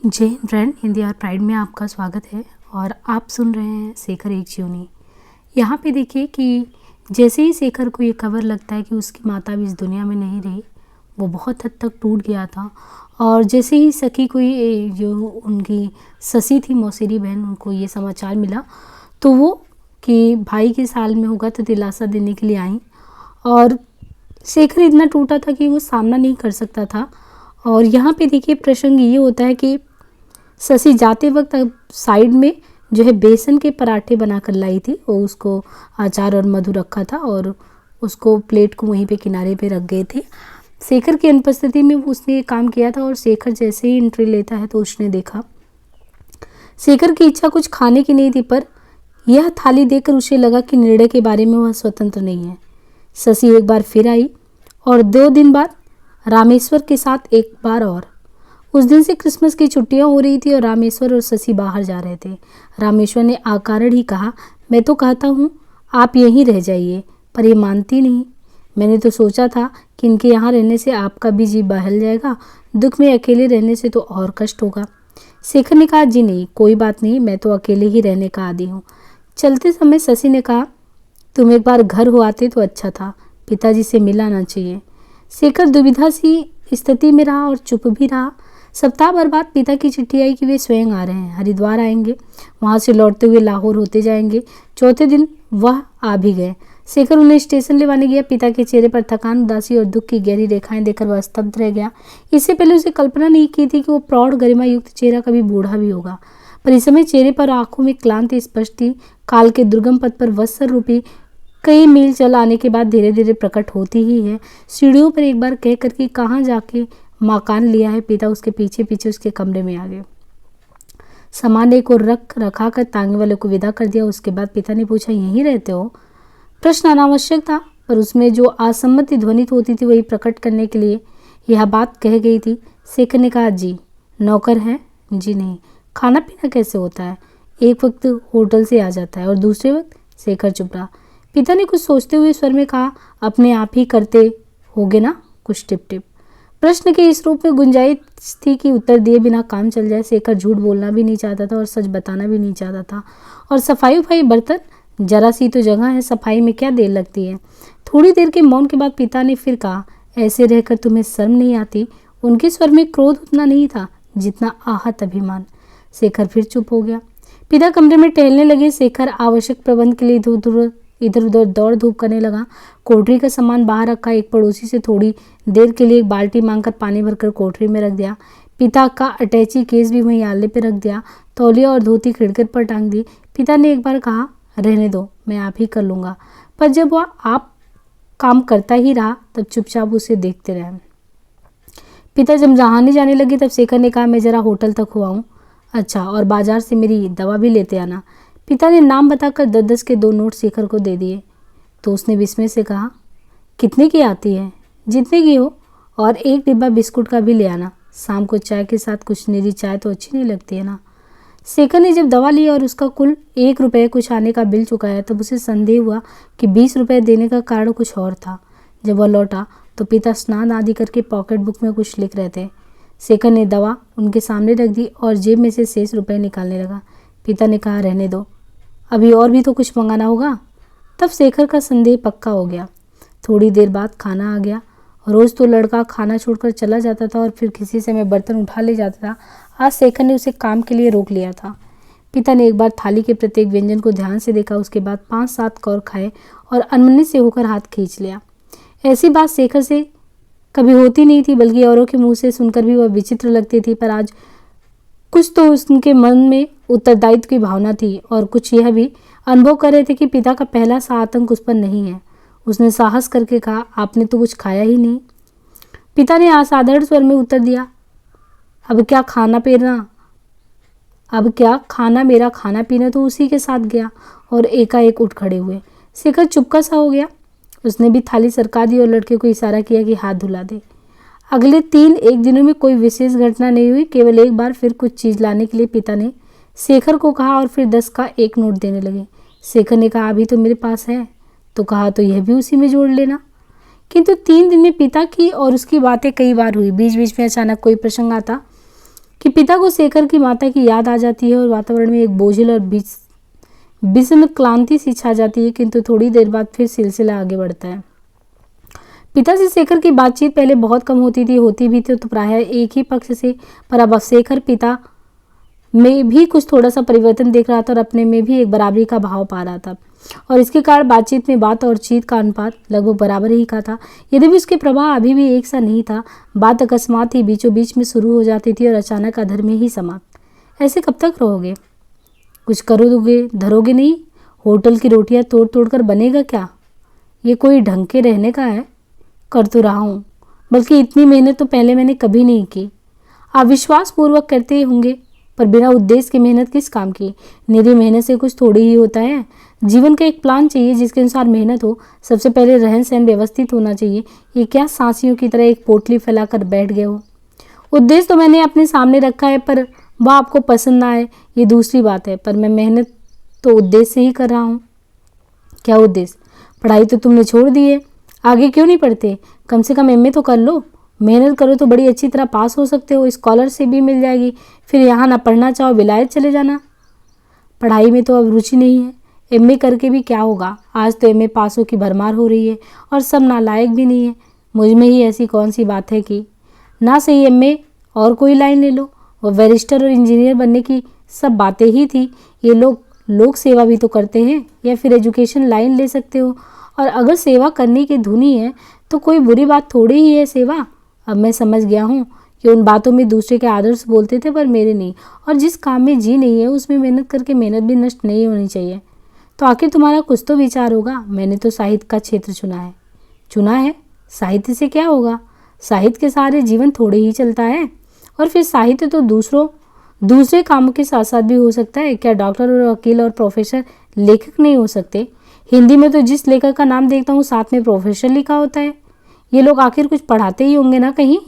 जय हिंद फ्रेंड, हिंदी और प्राइड में आपका स्वागत है। और आप सुन रहे हैं शेखर एक जीवनी। यहाँ पे देखिए कि जैसे ही शेखर को ये खबर लगता है कि उसकी माता भी इस दुनिया में नहीं रही, वो बहुत हद तक टूट गया था। और जैसे ही सखी को ये जो उनकी ससी थी, मौसेरी बहन, उनको ये समाचार मिला तो वो कि भाई के साल में होगा तो दिलासा देने के लिए आई। और शेखर इतना टूटा था कि वो सामना नहीं कर सकता था। और यहाँ पे देखिए प्रसंग ये होता है कि शशि जाते वक्त साइड में जो है बेसन के पराठे बनाकर लाई थी, वो उसको अचार और मधु रखा था और उसको प्लेट को वहीं पे किनारे पे रख गए थे। शेखर की अनुपस्थिति में उसने ये काम किया था। और शेखर जैसे ही एंट्री लेता है तो उसने देखा शेखर की इच्छा कुछ खाने की नहीं थी, पर यह थाली देखकर उसे लगा कि निर्णय के बारे में वह स्वतंत्र नहीं है। शशि एक बार फिर आई और 2 दिन बाद रामेश्वर के साथ एक बार और। उस दिन से क्रिसमस की छुट्टियां हो रही थी और रामेश्वर और शशि बाहर जा रहे थे। रामेश्वर ने आकारण ही कहा, मैं तो कहता हूँ आप यहीं रह जाइए, पर ये मानती नहीं। मैंने तो सोचा था कि इनके यहाँ रहने से आपका भी जी बहल जाएगा, दुख में अकेले रहने से तो और कष्ट होगा। शेखर ने कहा, जी नहीं, कोई बात नहीं, मैं तो अकेले ही रहने का आदी हूँ। चलते समय शशि ने कहा, तुम एक बार घर हो आते तो अच्छा था, पिताजी से मिलाना चाहिए। शेखर दुविधा सी स्थिति में रहा और चुप भी रहा। सप्ताह भर बाद पिता की चिट्ठी आई कि वे स्वयं आ रहे हैं, हरिद्वार आएंगे, वहां से लौटते हुए लाहौर होते जाएंगे। चौथे दिन वह आ भी गए। शेखर उन्हें स्टेशन लेवाने गया। पिता के चेहरे पर थकान, उदासी और दुख की गहरी रेखाएं देखकर वह स्तब्ध रह गया। इससे पहले उसे कल्पना नहीं की थी कि वो प्रौढ़ गरिमा युक्त चेहरा कभी बूढ़ा भी होगा, पर इस समय चेहरे पर आंखों में क्लांति स्पष्ट थी। काल के दुर्गम पथ पर वत्सर रूपी कई मील चल आने के बाद धीरे धीरे प्रकट होती ही है। सीढ़ियों पर एक बार कह कर कि कहाँ जाके मकान लिया है, पिता उसके पीछे पीछे उसके कमरे में आ गए। सामान एक और रखा कर तांगे वाले को विदा कर दिया। उसके बाद पिता ने पूछा, यहीं रहते हो? प्रश्न अनावश्यक था, पर उसमें जो असम्मति ध्वनित होती थी वही प्रकट करने के लिए यह बात कह गई थी। शेखर ने कहा, जी। नौकर है? जी नहीं। खाना पीना कैसे होता है? एक वक्त होटल से आ जाता है और दूसरे वक्त? शेखर चुप रहा। पिता ने कुछ सोचते हुए स्वर में कहा, अपने आप ही करते होगे ना? कुछ टिप टिप। प्रश्न के इस रूप में गुंजाइश थी कि उत्तर दिए बिना काम चल जाए। शेखर झूठ बोलना भी नहीं चाहता था और सच बताना भी नहीं चाहता था। और सफाई उफाई बर्तन, जरा सी तो जगह है, सफाई में क्या देर लगती है? थोड़ी देर के मौन के बाद पिता ने फिर कहा, ऐसे रहकर तुम्हें शर्म नहीं आती? उनके स्वर में क्रोध उतना नहीं था जितना आहत अभिमान। शेखर फिर चुप हो गया। पिता कमरे में टहलने लगे। शेखर आवश्यक प्रबंध के लिए इधर उधर दौड़ धूप करने लगा। कोठरी का सामान बाहर रखा। एक पड़ोसी से थोड़ी देर के लिए एक बाल्टी मांगकर पानी भरकर कोठरी में रख दिया। पिता का अटैची केस भी वहीं आले पे रख दिया। तौलिया और धोती खिड़की पर टांग दी। पिता ने एक बार कहा, रहने दो, मैं आप ही कर लूँगा। पर जब वह आप काम करता ही रहा तब चुपचाप उसे देखते रहे। पिता जब नहाने जाने लगे तब शेखर ने कहा, मैं जरा होटल तक हुआ हूँ। अच्छा, और बाजार से मेरी दवा भी लेते आना। पिता ने नाम बताकर 10-10 के 2 नोट शेखर को दे दिए। तो उसने विस्मय से कहा, कितने की आती है? जितने की हो, और एक डिब्बा बिस्कुट का भी ले आना। शाम को चाय के साथ कुछ निरी चाय तो अच्छी नहीं लगती है ना। शेखर ने जब दवा ली और उसका कुल 1 रुपये कुछ आने का बिल चुकाया तब उसे संदेह हुआ कि 20 रुपये देने का कारण कुछ और था। जब वह लौटा तो पिता स्नान आदि करके पॉकेट बुक में कुछ लिख रहे थे। शेखर ने दवा उनके सामने रख दी और जेब में से शेष रुपये निकालने लगा। पिता ने कहा, रहने दो, अभी और भी तो कुछ मंगाना होगा। तब शेखर का संदेह पक्का हो गया। थोड़ी देर बाद खाना आ गया। रोज़ तो लड़का खाना छोड़कर चला जाता था और फिर किसी समय बर्तन उठा ले जाता था। आज शेखर ने उसे काम के लिए रोक लिया था। पिता ने एक बार थाली के प्रत्येक व्यंजन को ध्यान से देखा। उसके बाद 5-7 कौर खाए और अनमने से होकर हाथ खींच लिया। ऐसी बात शेखर से कभी होती नहीं थी, बल्कि औरों के मुंह से सुनकर भी वह विचित्र लगती थी। पर आज कुछ तो उनके मन में उत्तरदायित्व की भावना थी और कुछ यह भी अनुभव कर रहे थे कि पिता का पहला सा आतंक उस पर नहीं है। उसने साहस करके कहा, आपने तो कुछ खाया ही नहीं। पिता ने असाधारण स्वर में उत्तर दिया, अब क्या खाना मेरा खाना पीना तो उसी के साथ गया। और एकाएक उठ खड़े हुए। शेखर चुपका सा हो गया। उसने भी थाली सरका दी और लड़के को इशारा किया कि हाथ धुला दे। अगले 3 दिनों में कोई विशेष घटना नहीं हुई। केवल एक बार फिर कुछ चीज़ लाने के लिए पिता ने शेखर को कहा और फिर 10 का 1 नोट देने लगे। शेखर ने कहा, अभी तो मेरे पास है। तो कहा, तो यह भी उसी में जोड़ लेना। किंतु 3 दिन में पिता की और उसकी बातें कई बार हुई। बीच बीच में अचानक कोई प्रसंग आता कि पिता को शेखर की माता की याद आ जाती है और वातावरण में एक बोझिल और विषम क्लांति सी छा जाती है। किंतु थोड़ी देर बाद फिर सिलसिला आगे बढ़ता है। पिता से शेखर की बातचीत पहले बहुत कम होती थी, होती भी थी तो प्रायः एक ही पक्ष से, पर अब शेखर पिता में भी कुछ थोड़ा सा परिवर्तन देख रहा था और अपने में भी एक बराबरी का भाव पा रहा था, और इसके कारण बातचीत में बात और चीत का अनुपात लगभग बराबर ही का था। यदि भी उसके प्रभाव अभी भी एक सा नहीं था। बात अकस्मात ही बीचों बीच में शुरू हो जाती थी और अचानक अधर में ही समाप्त। ऐसे कब तक रहोगे? कुछ करोगे धरोगे नहीं? होटल की रोटियां तोड़ तोड़ कर बनेगा क्या? ये कोई ढंग के रहने का है? कर तो रहा हूँ, बल्कि इतनी मेहनत तो पहले मैंने कभी नहीं की। आप विश्वास पूर्वक करते होंगे, पर बिना उद्देश्य की मेहनत किस काम की? निरी मेहनत से कुछ थोड़ी ही होता है। जीवन का एक प्लान चाहिए जिसके अनुसार मेहनत हो। सबसे पहले रहन सहन व्यवस्थित होना चाहिए। ये क्या सांसियों की तरह एक पोटली फैलाकर बैठ गए हो? उद्देश्य तो मैंने अपने सामने रखा है, पर वह आपको पसंद ना आए ये दूसरी बात है, पर मैं मेहनत तो उद्देश्य से ही कर रहा हूँ। क्या उद्देश्य? पढ़ाई तो तुमने छोड़ दी है, आगे क्यों नहीं पढ़ते? कम से कम एमए तो कर लो। मेहनत करो तो बड़ी अच्छी तरह पास हो सकते हो, स्कॉलरशिप भी मिल जाएगी। फिर यहाँ ना पढ़ना चाहो, विलायत चले जाना। पढ़ाई में तो अब रुचि नहीं है, एमए करके भी क्या होगा? आज तो एमए पासों की भरमार हो रही है और सब नालायक भी नहीं है। मुझ में ही ऐसी कौन सी बात है कि ना सही एमए और कोई लाइन ले लो। और बैरिस्टर और इंजीनियर बनने की सब बातें ही थी। ये लोग सेवा भी तो करते हैं, या फिर एजुकेशन लाइन ले सकते हो। और अगर सेवा करने की धुनी है तो कोई बुरी बात थोड़ी ही है सेवा। अब मैं समझ गया हूँ कि उन बातों में दूसरे के आदर्श बोलते थे, पर मेरे नहीं। और जिस काम में जी नहीं है उसमें मेहनत करके मेहनत भी नष्ट नहीं होनी चाहिए। तो आखिर तुम्हारा कुछ तो विचार होगा। मैंने तो साहित्य का क्षेत्र चुना है। साहित्य से क्या होगा? साहित्य के सहारे जीवन थोड़े ही चलता है। और फिर साहित्य तो दूसरे कामों के साथ साथ भी हो सकता है। क्या डॉक्टर और वकील और प्रोफेसर लेखक नहीं हो सकते? हिंदी में तो जिस लेखक का नाम देखता हूँ साथ में प्रोफेसर लिखा होता है। ये लोग आखिर कुछ पढ़ाते ही होंगे ना कहीं।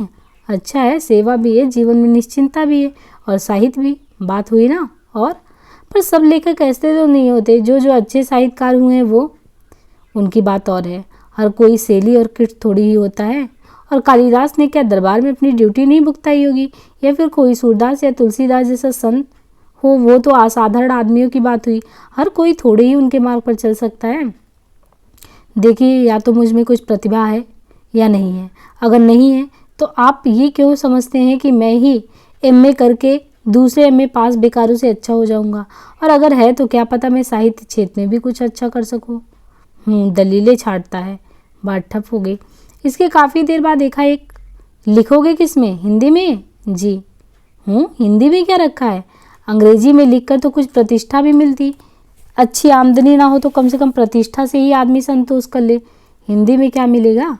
अच्छा है, सेवा भी है, जीवन में निश्चिंतता भी है, और साहित्य भी। बात हुई ना? और पर सब लेखक ऐसे तो नहीं होते। जो अच्छे साहित्यकार हुए हैं वो, उनकी बात और है। हर कोई शैली और कृत थोड़ी ही होता है। और कालिदास ने क्या दरबार में अपनी ड्यूटी नहीं भुगताई होगी? या फिर कोई सूरदास या तुलसीदास जैसा संत हो? वो तो असाधारण आदमियों की बात हुई। हर कोई थोड़े ही उनके मार्ग पर चल सकता है। देखिए, या तो मुझ में कुछ प्रतिभा है या नहीं है। अगर नहीं है तो आप ये क्यों समझते हैं कि मैं ही एमए करके दूसरे एमए पास बेकारों से अच्छा हो जाऊंगा? और अगर है तो क्या पता मैं साहित्य क्षेत्र में भी कुछ अच्छा कर सकूं। दलीलें छाटता है। बात ठप हो गई। इसके काफ़ी देर बाद देखा एक, लिखोगे किस में? हिंदी में? जी हिंदी में क्या रखा है? अंग्रेजी में लिखकर तो कुछ प्रतिष्ठा भी मिलती। अच्छी आमदनी ना हो तो कम से कम प्रतिष्ठा से ही आदमी संतोष कर ले। हिंदी में क्या मिलेगा?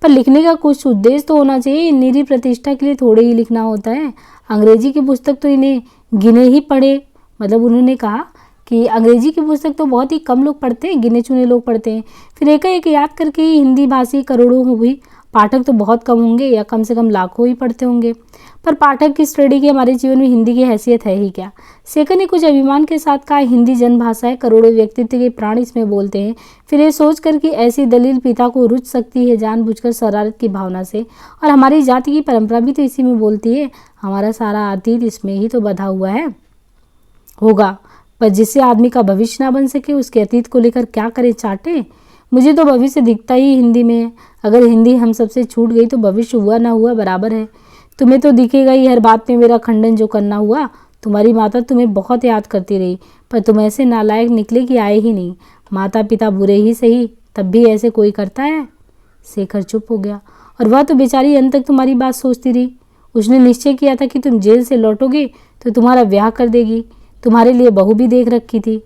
पर लिखने का कुछ उद्देश्य तो होना चाहिए। निरी प्रतिष्ठा के लिए थोड़े ही लिखना होता है। अंग्रेजी की पुस्तक तो इन्हें गिने ही पढ़े, मतलब उन्होंने कहा कि अंग्रेजी की पुस्तक तो बहुत ही कम लोग पढ़ते हैं, गिने चुने लोग पढ़ते हैं। फिर एकाएक याद करके ही हिंदी भाषी करोड़ों हुई, पाठक तो बहुत कम होंगे, या कम से कम लाखों ही पढ़ते होंगे। पर पाठक की स्टडी की हमारे जीवन में हिंदी की हैसियत है ही क्या? शेखर ने कुछ अभिमान के साथ कहा, हिंदी जनभाषा है, करोड़ों व्यक्तित्व के प्राण इसमें बोलते हैं। फिर ये सोचकर कि ऐसी दलील पिता को रुच सकती है जानबूझकर शरारत की भावना से, और हमारी जाति की परंपरा भी तो इसी में बोलती है। हमारा सारा अतीत इसमें ही तो बधा हुआ है होगा। पर जिससे आदमी का भविष्य ना बन सके उसके अतीत को लेकर क्या करे चाटे? मुझे तो भविष्य दिखता ही हिंदी में है। अगर हिंदी हम सबसे छूट गई तो भविष्य हुआ ना हुआ बराबर है। तुम्हें तो दिखेगा ही हर बात में मेरा खंडन जो करना हुआ। तुम्हारी माता तुम्हें बहुत याद करती रही, पर तुम ऐसे नालायक निकले कि आए ही नहीं। माता पिता बुरे ही सही, तब भी ऐसे कोई करता है? शेखर चुप हो गया, और वह तो बेचारी अंत तक तुम्हारी बात सोचती रही। उसने निश्चय किया था कि तुम जेल से लौटोगे तो तुम्हारा ब्याह कर देगी। तुम्हारे लिए बहू भी देख रखी थी।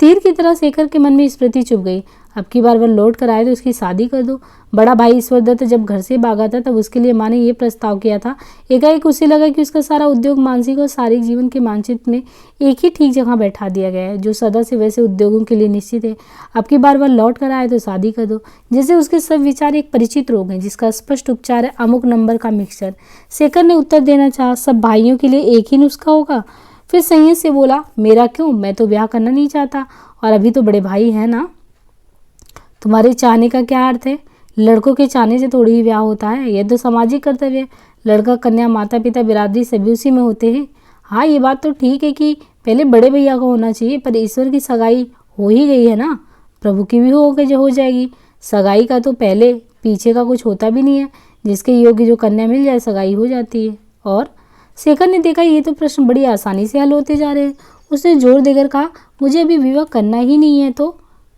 तीर की तरह शेखर के मन में स्मृति चुभ गई। अब की बार वह लौट कर आए तो उसकी शादी कर दो। बड़ा भाई ईश्वर दत्त जब घर से भागा था तब उसके लिए माँ ने ये प्रस्ताव किया था। एकाएक उसे लगा कि उसका सारा उद्योग मानसिक और शारीरिक जीवन के मानचित्र में एक ही ठीक जगह बैठा दिया गया है, जो सदा से वैसे उद्योगों के लिए निश्चित है। अब की बार वह लौट कर आए तो शादी कर दो। जैसे उसके सब विचार एक परिचित रोग हैं जिसका स्पष्ट उपचार है अमुक नंबर का मिक्सचर। शेखर ने उत्तर देना चाहा, सब भाइयों के लिए एक ही नुस्खा होगा। फिर संयत से बोला, मेरा क्यों? मैं तो ब्याह करना नहीं चाहता, और अभी तो बड़े भाई हैं ना। तुम्हारे चाहने का क्या अर्थ है? लड़कों के चाहने से थोड़ी ही ब्याह होता है, यह तो सामाजिक कर्तव्य है। लड़का कन्या माता पिता बिरादरी सभी उसी में होते हैं। हाँ, ये बात तो ठीक है कि पहले बड़े भैया का होना चाहिए, पर ईश्वर की सगाई हो ही गई है ना, प्रभु की भी हो जाएगी। सगाई का तो पहले पीछे का कुछ होता भी नहीं है, जिसके योग्य जो कन्या मिल जाए सगाई हो जाती है। और शेखर ने देखा ये तो प्रश्न बड़ी आसानी से हल होते जा रहे हैं। उसने जोर देकर कहा, मुझे अभी विवाह करना ही नहीं है तो?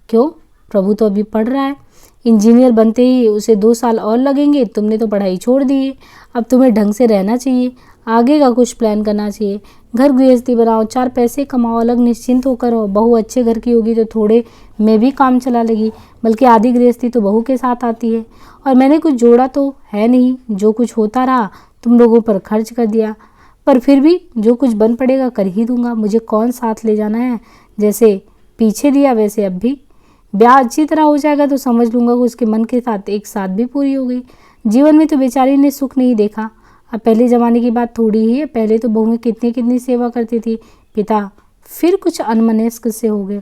क्यों? प्रभु तो अभी पढ़ रहा है, इंजीनियर बनते ही उसे 2 साल और लगेंगे। तुमने तो पढ़ाई छोड़ दी है, अब तुम्हें ढंग से रहना चाहिए, आगे का कुछ प्लान करना चाहिए। घर गृहस्थी बनाओ, 4 पैसे कमाओ, अलग निश्चिंत होकर रहो। बहू अच्छे घर की होगी तो थोड़े में भी काम चला लेगी, बल्कि आधी गृहस्थी तो बहू के साथ आती है। और मैंने कुछ जोड़ा तो है नहीं, जो कुछ होता रहा तुम लोगों पर खर्च कर दिया, पर फिर भी जो कुछ बन पड़ेगा कर ही दूंगा। मुझे कौन साथ ले जाना है, जैसे पीछे दिया वैसे अब भी। ब्याह अच्छी तरह हो जाएगा तो समझ लूंगा कि उसके मन के साथ एक साथ भी पूरी हो गई। जीवन में तो बेचारी ने सुख नहीं देखा। अब पहले ज़माने की बात थोड़ी ही है, पहले तो बहुएं कितनी कितनी सेवा करती थी। पिता फिर कुछ अनमनस्क से हो गए।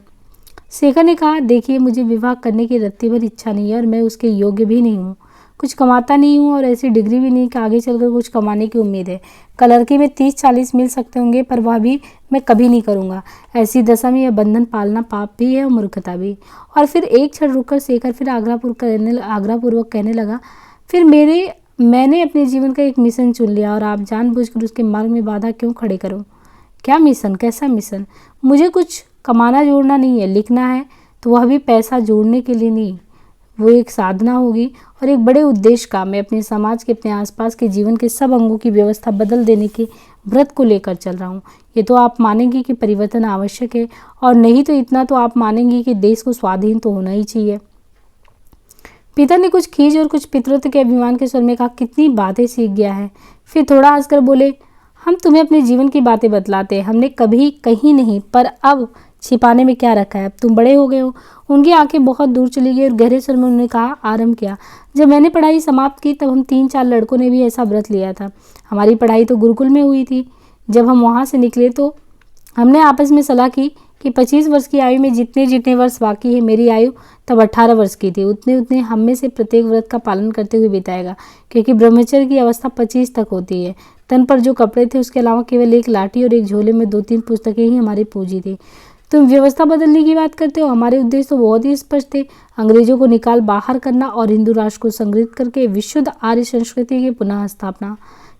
शेखर ने कहा, देखिए मुझे विवाह करने की रत्ती भर इच्छा नहीं है और मैं उसके योग्य भी नहीं हूँ। कुछ कमाता नहीं हूँ और ऐसी डिग्री भी नहीं कि आगे चलकर कुछ कमाने की उम्मीद है। कलर में 30-40 मिल सकते होंगे, पर वह भी मैं कभी नहीं करूँगा। ऐसी दशा में यह बंधन पालना पाप भी है और मूर्खता भी। और फिर एक क्षण रुककर शेखर फिर आग्रहपूर्वक कहने लगा, फिर मैंने अपने जीवन का एक मिशन चुन लिया और आप जानबूझकर उसके मार्ग में बाधा क्यों खड़े करो? क्या मिशन? कैसा मिशन? मुझे कुछ कमाना जोड़ना नहीं है, लिखना है तो वह भी पैसा जोड़ने के लिए नहीं, वो एक साधना होगी और एक बड़े उद्देश्य का। मैं अपने समाज के, अपने आसपास के जीवन के सब अंगों की व्यवस्था बदल देने के व्रत को लेकर चल रहा हूँ। ये तो आप मानेंगी कि परिवर्तन आवश्यक है, और नहीं तो इतना तो आप मानेंगी कि देश को स्वाधीन तो होना ही चाहिए। पिता ने कुछ खींच और कुछ पितृत्व के अभिमान के स्वर में कहा, कितनी बातें सीख गया है। फिर थोड़ा हंसकर बोले, हम तुम्हें अपने जीवन की बातें बतलाते हैं, हमने कभी कही नहीं, पर अब छिपाने में क्या रखा है, अब तुम बड़े हो गए हो। उनकी आंखें बहुत दूर चली गई और गहरे स्वर में उन्होंने कहा, आरंभ किया। जब मैंने पढ़ाई समाप्त की तब हम 3-4 लड़कों ने भी ऐसा व्रत लिया था। हमारी पढ़ाई तो गुरुकुल में हुई थी। जब हम वहाँ से निकले तो हमने आपस में सलाह की कि 25 वर्ष की आयु में जितने जितने वर्ष बाकी है, मेरी आयु तब 18 वर्ष की थी, उतने उतने हम में से प्रत्येक व्रत का पालन करते हुए बिताएगा, क्योंकि ब्रह्मचर्य की अवस्था 25 तक होती है। तन पर जो कपड़े थे उसके अलावा केवल एक लाठी और एक झोले में 2-3 पुस्तकें ही हमारी पूंजी थी। तुम व्यवस्था बदलने की बात करते हो, हमारे उद्देश्य तो बहुत ही स्पष्ट थे, अंग्रेजों को निकाल बाहर करना और हिंदू राष्ट्र को संगठित करके विशुद्ध आर्य संस्कृति की पुनः स्थापना।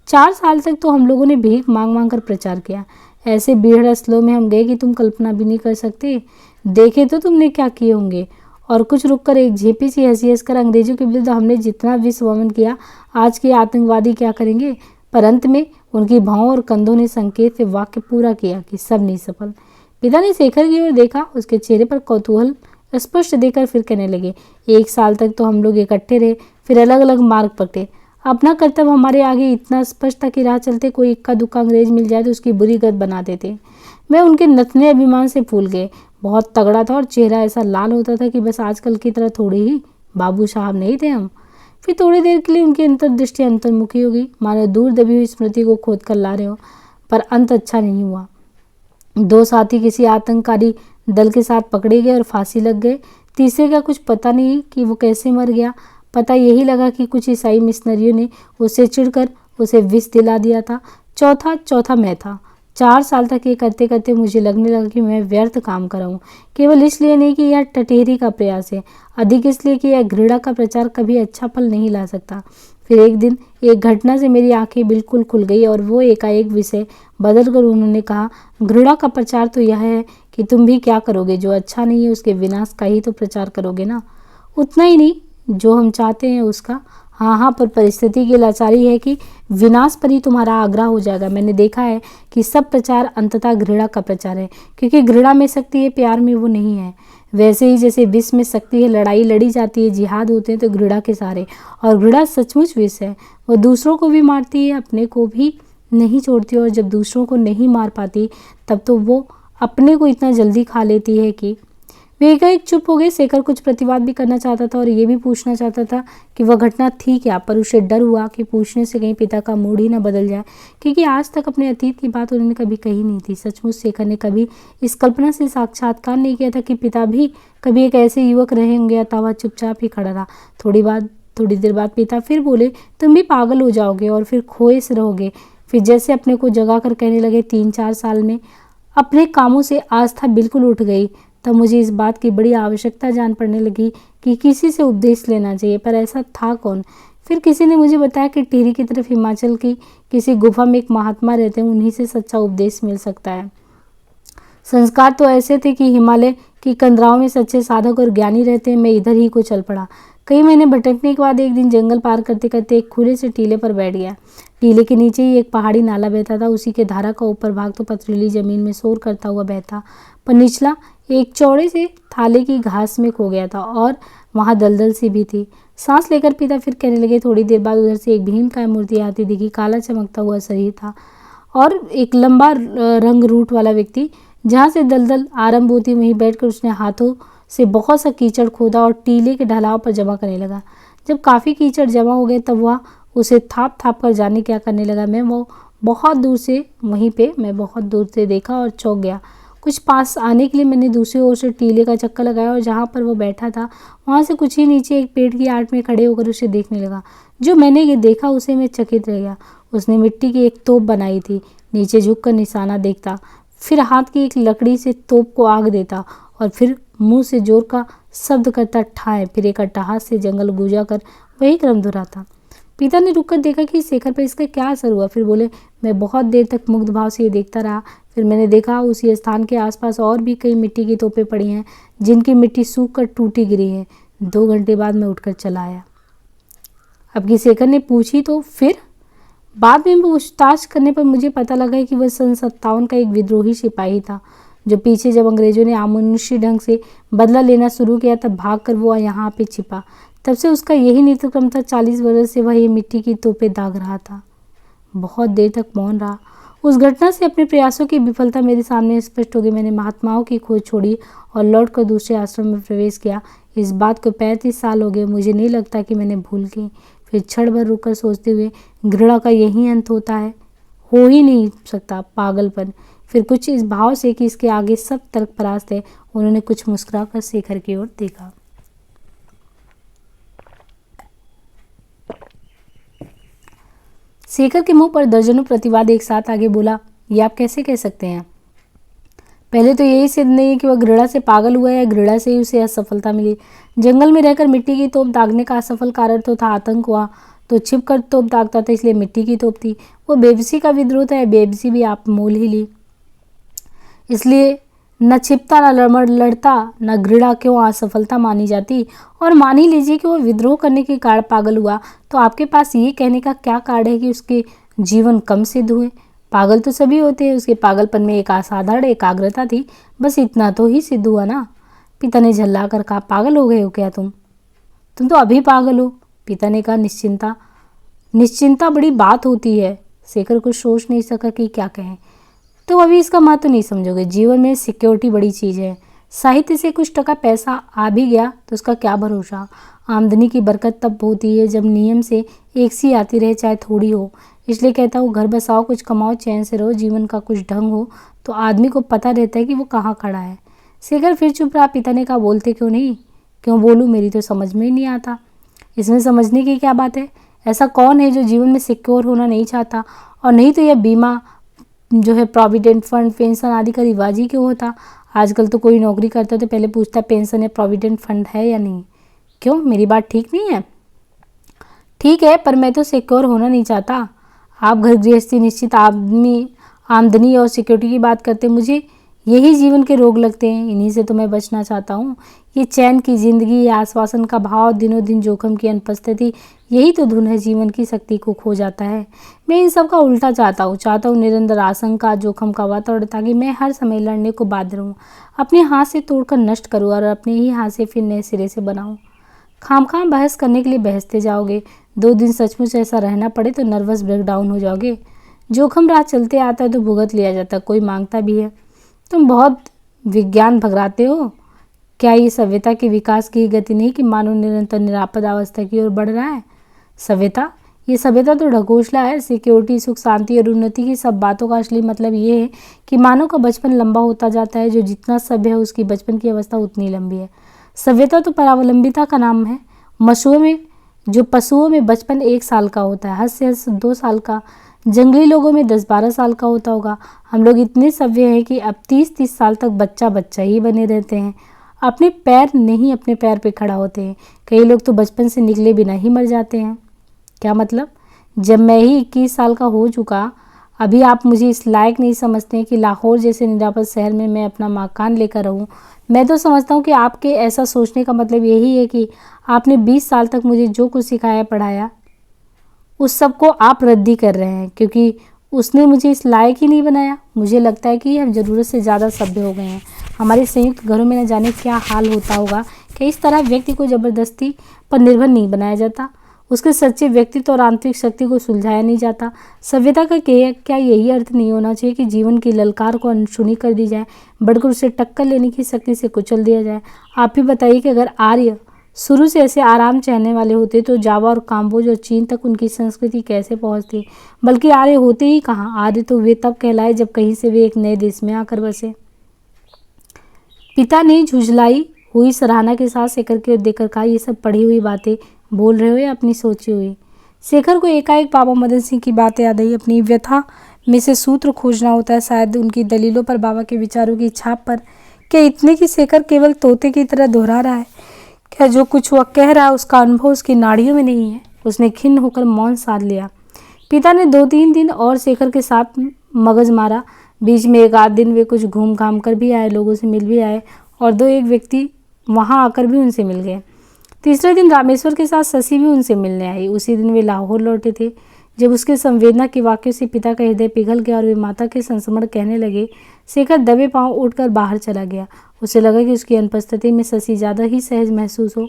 4 साल तक तो हम लोगों ने भीख मांग मांग कर प्रचार किया। ऐसे बीहड़ स्लो में हम गए कि तुम कल्पना भी नहीं कर सकते। देखे तो तुमने क्या किए होंगे। और कुछ रुककर एक झेपी सी हंसी हंसकर, अंग्रेजों के विरुद्ध हमने जितना विश्वमन किया, आज के आतंकवादी क्या करेंगे। पर अंत में उनकी भौं और कंधों ने संकेत से वाक्य पूरा किया कि सब निसफल। पिता ने शेखर की ओर देखा, उसके चेहरे पर कौतूहल स्पष्ट देकर फिर कहने लगे, 1 साल तक तो हम लोग इकट्ठे रहे, फिर अलग अलग मार्ग पकड़े। अपना कर्तव्य हमारे आगे इतना स्पष्ट था कि राह चलते कोई इक्का दुक्का अंग्रेज मिल जाए तो उसकी बुरी गत बना देते। मैं उनके नतने अभिमान से फूल गए। बहुत तगड़ा था और चेहरा ऐसा लाल होता था कि बस आजकल की तरह थोड़ी ही बाबू साहब नहीं थे हम। फिर थोड़ी देर के लिए उनकी अंतर्दृष्टि अंतर्मुखी हो गई, मानो दूर दबी हुई स्मृति को खोद कर ला रहे हो। पर अंत अच्छा नहीं हुआ। 2 साथी किसी आतंककारी दल के साथ पकड़े गए और फांसी लग गए। तीसरे का कुछ पता नहीं कि वो कैसे मर गया। पता यही लगा कि कुछ ईसाई मिशनरियों ने उससे चिढ़कर उसे विष दिला दिया था। चौथा मैं था। 4 साल तक ये करते करते मुझे लगने लगा कि मैं व्यर्थ काम कर रहा हूँ, केवल इसलिए नहीं कि यह टटेरी का प्रयास है, अधिक इसलिए कि यह घृणा का प्रचार कभी अच्छा फल नहीं ला सकता। फिर एक दिन एक घटना से मेरी आंखें बिल्कुल खुल गई और वो एकाएक विषय बदलकर उन्होंने कहा, घृणा का प्रचार तो यह है कि तुम भी क्या करोगे, जो अच्छा नहीं है उसके विनाश का ही तो प्रचार करोगे ना। उतना ही नहीं, जो हम चाहते हैं उसका। हाँ, पर परिस्थिति की लाचारी है कि विनाश पर ही तुम्हारा आग्रह हो जाएगा। मैंने देखा है कि सब प्रचार अंततः घृणा का प्रचार है, क्योंकि घृणा में शक्ति है, प्यार में वो नहीं है। वैसे ही जैसे विष में शक्ति है, लड़ाई लड़ी जाती है, जिहाद होते हैं तो घृणा के सहारे, और घृणा सचमुच विष है। वो दूसरों को भी मारती है, अपने को भी नहीं छोड़ती, और जब दूसरों को नहीं मार पाती तब तो वो अपने को इतना जल्दी खा लेती है कि। वे एकाएक चुप हो गए। शेखर कुछ प्रतिवाद भी करना चाहता था और ये भी पूछना चाहता था कि वह घटना थी क्या, पर उसे डर हुआ कि पूछने से कहीं पिता का मूड ही न बदल जाए, क्योंकि आज तक अपने अतीत की बात उन्होंने कभी कही नहीं थी। सचमुच शेखर ने कभी इस कल्पना से साक्षात्कार नहीं किया था कि पिता भी कभी एक ऐसे युवक रहे होंगे, अतः वह चुपचाप ही खड़ा रहा। थोड़ी देर बाद पिता फिर बोले, तुम भी पागल हो जाओगे और फिर खोए से रहोगे। फिर जैसे अपने को जगा कर कहने लगे, 3-4 साल में अपने कामों से आस्था बिल्कुल उठ गई। तब मुझे इस बात की बड़ी आवश्यकता जान पड़ने लगी कि किसी से उपदेश लेना चाहिए, पर ऐसा था कौन। फिर किसी ने मुझे बताया कि टिहरी की तरफ हिमाचल की किसी गुफा में एक महात्मा रहते हैं, उन्हीं से सच्चा उपदेश मिल सकता है। संस्कार तो ऐसे थे कि हिमालय की कंदराओं में सच्चे साधक और ज्ञानी रहते हैं। मैं इधर ही को चल पड़ा। कई महीने भटकने के बाद एक दिन जंगल पार करते करते एक खुले से टीले पर बैठ गया। टीले के नीचे ही एक पहाड़ी नाला बहता था। उसी के धारा का ऊपर भाग तो पथरीली जमीन में शोर करता हुआ बहता, पर निचला एक चौड़े से थाले की घास में खो गया था और वहां दलदल सी भी थी। सांस लेकर पिता फिर कहने लगे, थोड़ी देर बाद उधर से एक भीमकाय मूर्ति आती दिखी। काला चमकता हुआ शरीर था और एक लंबा रंग रूट वाला व्यक्ति। जहाँ से दलदल आरंभ होती वहीं बैठकर उसने हाथों से बहुत सा कीचड़ खोदा और टीले के ढलाव पर जमा करने लगा। जब काफ़ी कीचड़ जमा हो गए तब वह उसे थाप थाप कर जाने क्या करने लगा। मैं बहुत दूर से देखा और चौंक गया। कुछ पास आने के लिए मैंने दूसरी ओर से टीले का चक्कर लगाया और जहाँ पर वो बैठा था वहाँ से कुछ ही नीचे एक पेड़ की आड़ में खड़े होकर उसे देखने लगा। जो मैंने ये देखा उसे मैं चकित रह गया। उसने मिट्टी की एक तोप बनाई थी। नीचे झुककर निशाना देखता, फिर हाथ की एक लकड़ी से तोप को आग देता और फिर मुंह से जोर का शब्द करता ठाए, फिर एक अट्टहास से जंगल गूंजा कर वही क्रम दोहराता। पिता ने रुककर देखा कि शेखर पर इसका क्या असर हुआ। फिर बोले, मैं बहुत देर तक मुग्ध भाव से ये देखता रहा। फिर मैंने देखा उसी स्थान के आसपास और भी कई मिट्टी की तोपें पड़ी हैं, जिनकी मिट्टी सूख कर टूटी गिरी है। 2 घंटे बाद मैं उठकर चला आया। अब की शेखर ने पूछी तो फिर बाद में पूछताछ करने पर मुझे पता लगा कि वह सन 57 का एक विद्रोही सिपाही था, जो पीछे जब अंग्रेजों ने अमानुषी ढंग से बदला लेना शुरू किया तब भागकर वो यहाँ पे छिपा। तब से उसका यही नित्यक्रम था। 40 वर्ष से वह ये मिट्टी की तोपें दाग रहा था। बहुत देर तक मौन रहा। उस घटना से अपने प्रयासों की विफलता मेरे सामने स्पष्ट हो गई। मैंने महात्माओं की खोज छोड़ी और लौटकर दूसरे आश्रम में प्रवेश किया। इस बात को 35 साल हो गए। मुझे नहीं लगता कि मैंने भूल की। फिर क्षण भर रुककर सोचते हुए, घृणा का यही अंत होता है, हो ही नहीं सकता, पागलपन। फिर कुछ इस भाव से कि इसके आगे सब तर्क परास्त है, उन्होंने कुछ मुस्कुराकर शेखर की ओर देखा। शेखर के मुंह पर दर्जनों प्रतिवाद एक साथ आगे बोला, ये आप कैसे कह सकते हैं? पहले तो यही सिद्ध नहीं है कि वह घृणा से पागल हुआ या घृणा से ही उसे असफलता मिली। जंगल में रहकर मिट्टी की तोप दागने का असफल कारण तो था आतंक हुआ, तो छिप कर तोप दागता था, इसलिए मिट्टी की तोप थी। वो बेबसी का विद्रोह था, बेबसी भी आप मोल ही ली, इसलिए न छिपता न लड़ता न घृणा क्यों असफलता मानी जाती। और मान ही लीजिए कि वो विद्रोह करने के कारण पागल हुआ, तो आपके पास ये कहने का क्या कारण है कि उसके जीवन कम सिद्ध हुए? पागल तो सभी होते हैं, उसके पागलपन में एक असाधारण एकाग्रता थी, बस इतना तो ही सिद्ध हुआ ना। पिता ने झल्ला कर कहा, पागल हो गए हो क्या तुम तो अभी पागल हो। पिता ने कहा, निश्चिंता बड़ी बात होती है। शेखर कुछ सोच नहीं सका कि क्या कहें। तो अभी इसका महत्व नहीं समझोगे। जीवन में सिक्योरिटी बड़ी चीज़ है। साहित्य से कुछ टका पैसा आ भी गया तो उसका क्या भरोसा। आमदनी की बरकत तब होती है जब नियम से एक सी आती रहे, चाहे थोड़ी हो। इसलिए कहता हूँ, घर बसाओ, कुछ कमाओ, चैन से रहो, जीवन का कुछ ढंग हो तो आदमी को पता रहता है कि वो कहाँ खड़ा है। शेखर फिर चुप रहा। पिता ने कहा, बोलते क्यों नहीं? क्यों बोलूँ, मेरी तो समझ में ही नहीं आता। इसमें समझने की क्या बात है? ऐसा कौन है जो जीवन में सिक्योर होना नहीं चाहता? और नहीं तो यह बीमा जो है, प्रोविडेंट फंड, पेंशन आदि का रिवाज ही क्यों होता? आजकल तो कोई नौकरी करता है तो पहले पूछता है पेंशन या प्रोविडेंट फंड है या नहीं। क्यों, मेरी बात ठीक नहीं है? ठीक है, पर मैं तो सिक्योर होना नहीं चाहता। आप घर गृहस्थी, निश्चित आमदनी और सिक्योरिटी की बात करते हैं। मुझे यही जीवन के रोग लगते हैं, इन्हीं से तो मैं बचना चाहता हूँ। ये चैन की जिंदगी, ये आश्वासन का भाव, दिनों दिन जोखिम की अनुपस्थिति, यही तो धुन है जीवन की शक्ति को खो जाता है। मैं इन सब का उल्टा चाहता हूँ निरंतर आशंका, जोखिम का वातावरण, ताकि मैं हर समय लड़ने को बाध्य रहूँ, अपने हाथ से तोड़कर नष्ट करूँ और अपने ही हाथ से फिर नए सिरे से बनाऊँ। खामखाम बहस करने के लिए बहसते जाओगे। 2 दिन सचमुच ऐसा रहना पड़े तो नर्वस ब्रेकडाउन हो जाओगे। जोखिम राह चलते आता है तो भुगत लिया जाता है, कोई मांगता भी है। तुम बहुत विज्ञान भगराते हो। क्या ये सभ्यता के विकास की गति नहीं कि मानव निरंतर निरापद अवस्था की ओर बढ़ रहा है? ये सभ्यता तो ढकोसला है। सिक्योरिटी, सुख, शांति और उन्नति की सब बातों का असली मतलब ये है कि मानव का बचपन लंबा होता जाता है। जो जितना सभ्य है उसकी बचपन की अवस्था उतनी लंबी है। सभ्यता तो परावलंबिता का नाम है। मशुओं में जो पशुओं में बचपन 1 साल का होता है, हद से हद 2 साल का, जंगली लोगों में 10-12 साल का होता होगा। हम लोग इतने सभ्य हैं कि अब 30-30 साल तक बच्चा बच्चा ही बने रहते हैं, अपने पैर पे खड़ा होते हैं। कई लोग तो बचपन से निकले बिना ही मर जाते हैं। क्या मतलब? जब मैं ही 21 साल का हो चुका, अभी आप मुझे इस लायक नहीं समझते हैं कि लाहौर जैसे निरापद शहर में मैं अपना मकान लेकर रहूं। मैं तो समझता हूं कि आपके ऐसा सोचने का मतलब यही है कि आपने 20 साल तक मुझे जो कुछ सिखाया पढ़ाया, उस सब को आप रद्दी कर रहे हैं क्योंकि उसने मुझे इस लायक ही नहीं बनाया। मुझे लगता है कि हम ज़रूरत से ज़्यादा सभ्य हो गए हैं। हमारे संयुक्त घरों में न जाने क्या हाल होता होगा कि इस तरह व्यक्ति को ज़बरदस्ती पर निर्भर नहीं बनाया जाता, उसके सच्चे व्यक्तित्व और आंतरिक शक्ति को सुलझाया नहीं जाता। सभ्यता का क्या यही अर्थ नहीं होना चाहिए कि जीवन की ललकार को अनसुनी कर दी जाए, बढ़कर उसे टक्कर लेने की शक्ति से कुचल दिया जाए? आप ही बताइए कि अगर आर्य शुरू से ऐसे आराम चाहने वाले होते तो जावा और काम्बोज और चीन तक उनकी संस्कृति कैसे पहुंचती? बल्कि आर्य होते ही कहाँ, आर्य तो वे तब कहलाए जब कहीं से वे एक नए देश में आकर बसे। पिता ने झुंझलाई हुई सराहना के साथ शेखर की ओर देखकर कहा, ये सब पढ़ी हुई बातें बोल रहे हो या अपनी सोची हुई? शेखर को एकाएक बाबा मदन सिंह की बात याद आई। अपनी व्यथा में से सूत्र खोजना होता है, शायद उनकी दलीलों पर, बाबा के विचारों की छाप पर। क्या इतने कि शेखर केवल तोते की तरह दोहरा रहा है? क्या जो कुछ वह कह रहा है उसका अनुभव उसकी नाड़ियों में नहीं है? उसने खिन्न होकर मौन साध लिया। पिता ने 2-3 दिन और शेखर के साथ मगज मारा। बीच में एक आध दिन वे कुछ घूम घाम कर भी आए, लोगों से मिल भी आए और 2-1 व्यक्ति वहां आकर भी उनसे मिल गए। तीसरे दिन रामेश्वर के साथ शशि भी उनसे मिलने आई। उसी दिन वे लाहौर लौटे थे। जब उसके संवेदना के वाक्यों से पिता का हृदय पिघल गया और वे माता के संस्मरण कहने लगे, शेखर दबे पांव उठकर बाहर चला गया। उसे लगा कि उसकी अनुपस्थिति में शशि ज़्यादा ही सहज महसूस हो,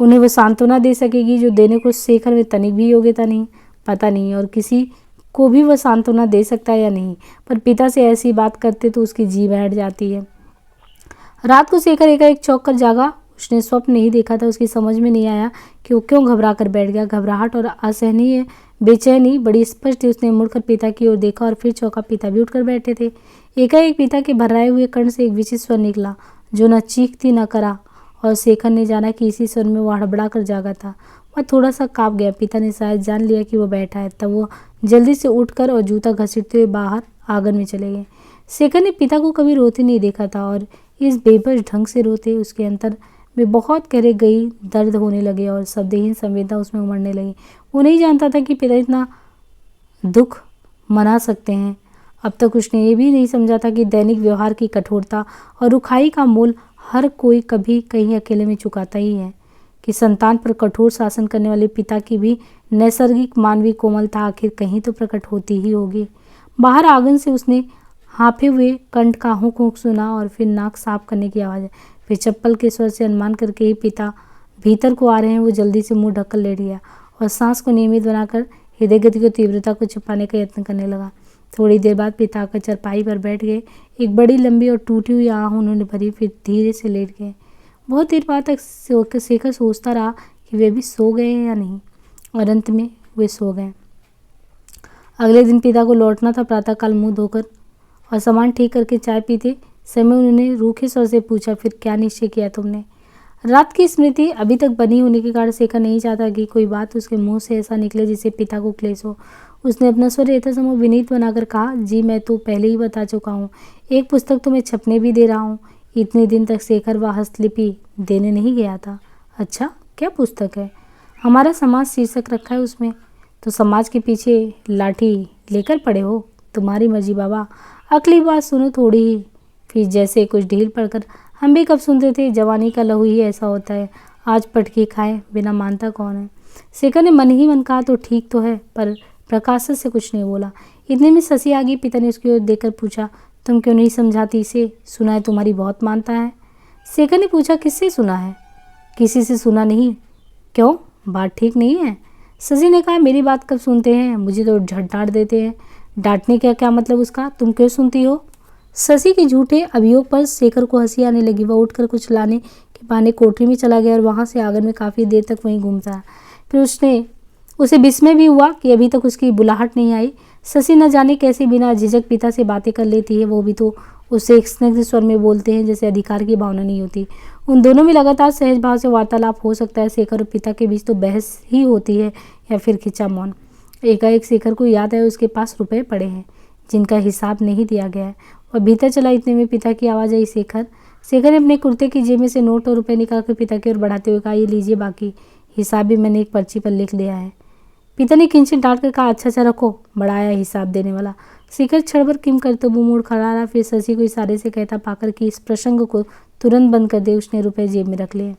उन्हें वो सांत्वना दे सकेगी जो देने को शेखर में तनिक भी योग्यता नहीं। पता नहीं और किसी को भी वह सांत्वना दे सकता है या नहीं, पर पिता से ऐसी बात करते तो उसकी जी बैठ जाती है। रात को शेखर एकाएक चौंक कर जागा। उसने स्वप्न नहीं देखा था। उसकी समझ में नहीं आया कि वो क्यों घबरा कर बैठ गया। घबराहट और असहनीय बेचैनी बड़ी स्पष्ट थी। उसने मुड़कर पिता की ओर देखा और फिर चौंका। पिता भी उठकर बैठे थे। एकाएक पिता के भर्राए हुए कर्ण से एक विचित्र स्वर निकला जो न चीखती न करा, और शेखर ने जाना कि इसी स्वर में वह हड़बड़ा कर जागा था। वह थोड़ा सा काँप गया। पिता ने शायद जान लिया कि वह बैठा है, तब वो जल्दी से उठकर और जूता घसीटते हुए बाहर आंगन में चले गए। शेखर ने पिता को कभी रोते नहीं देखा था और इस बेबस ढंग से रोते उसके अंतर में बहुत गहरे गई दर्द होने लगे और शब्दहीन संवेदना उसमें उमड़ने लगी। वो नहीं जानता था कि पिता इतना दुख मना सकते हैं। अब तक उसने ये भी नहीं समझा था कि दैनिक व्यवहार की कठोरता और रुखाई का मूल हर कोई कभी कहीं अकेले में चुकाता ही है, कि संतान पर कठोर शासन करने वाले पिता की भी नैसर्गिक मानवीय कोमलता आखिर कहीं तो प्रकट होती ही होगी। बाहर आंगन से उसने हाँफे हुए कंठ का हुक हुक सुना और फिर नाक साफ करने की आवाज़। फिर चप्पल के स्वर से अनुमान करके ही पिता भीतर को आ रहे हैं। वो जल्दी से मुंह ढककर लेट गया और सांस को नियमित बनाकर हृदय गति की तीव्रता को छिपाने का यत्न करने लगा। थोड़ी देर बाद पिता आकर चरपाई पर बैठ गए। एक बड़ी लंबी और टूटी हुई आह उन्होंने भरी, फिर धीरे से लेट गए। बहुत देर बाद तक शेखर सोचता रहा कि वे भी सो गए हैं या नहीं, और अंत में वे सो गए। अगले दिन पिता को लौटना था। प्रातःकाल मुँह धोकर और सामान ठीक करके चाय पीते समय उन्होंने रूखे स्वर से पूछा, फिर क्या निश्चय किया तुमने? रात की स्मृति अभी तक बनी होने के कारण शेखर नहीं चाहता कि कोई बात उसके मुंह से ऐसा निकले जिससे पिता को क्लेश हो। उसने अपना स्वर यथासंभव विनीत बनाकर कहा, जी मैं तो पहले ही बता चुका हूँ, एक पुस्तक तो मैं छपने भी दे रहा हूँ। इतने दिन तक शेखर वह हस्तलिपि देने नहीं गया था। अच्छा, क्या पुस्तक है? हमारा समाज शीर्षक रखा है उसमें। तो समाज के पीछे लाठी लेकर पड़े हो? तुम्हारी मर्जी बाबा, अगली बात सुनो थोड़ी ही। फिर जैसे कुछ ढील पड़कर, हम भी कब सुनते थे, जवानी का लहू ही ऐसा होता है, आज पटकी खाए बिना मानता कौन है। शेखर ने मन ही मन कहा, तो ठीक तो है, पर प्रकाशत से कुछ नहीं बोला। इतने में शशि आ गई। पिता ने उसकी ओर देखकर पूछा, तुम क्यों नहीं समझाती इसे? सुना है तुम्हारी बहुत मानता है। शेखर ने पूछा, किससे सुना है? किसी से सुना नहीं। क्यों, बात ठीक नहीं है? शशि ने कहा, मेरी बात कब सुनते हैं, मुझे तो झट डांट देते हैं। डांटने का क्या मतलब उसका, तुम क्यों सुनती हो? शशि के झूठे अभियोग पर शेखर को हंसी आने लगी। वह उठकर कुछ लाने के बहाने कोठरी में चला गया और वहां से आंगन में काफ़ी देर तक वहीं घूमता रहा। फिर उसने उसे विस्मय भी हुआ कि अभी तक उसकी बुलाहट नहीं आई। शशि न जाने कैसे बिना झिझक पिता से बातें कर लेती है, वो भी तो उससे एक स्निग्ध स्वर में बोलते हैं जैसे अधिकार की भावना नहीं होती। उन दोनों में लगातार सहज भाव से वार्तालाप हो सकता है। शेखर और पिता के बीच तो बहस ही होती है या फिर खिंचा मौन। एकाएक शेखर को याद आया उसके पास रुपए पड़े हैं जिनका हिसाब नहीं दिया गया है। और भीतर चला, इतने में पिता की आवाज़ आई, शेखर। शेखर ने अपने कुर्ते की जेब में से नोट और रुपए निकालकर पिता की ओर बढ़ाते हुए कहा, ये लीजिए, बाकी हिसाब भी मैंने एक पर्ची पर लिख लिया है। पिता ने किंचित डांट कर कहा, अच्छा रखो, बढ़ाया हिसाब देने वाला। शेखर क्षण भर किम करते हुए मुड़ खड़ा रहा, फिर शशि को इशारे से कहता पाकर कि इस प्रसंग को तुरंत बंद कर दे, उसने रुपए जेब में रख लिए।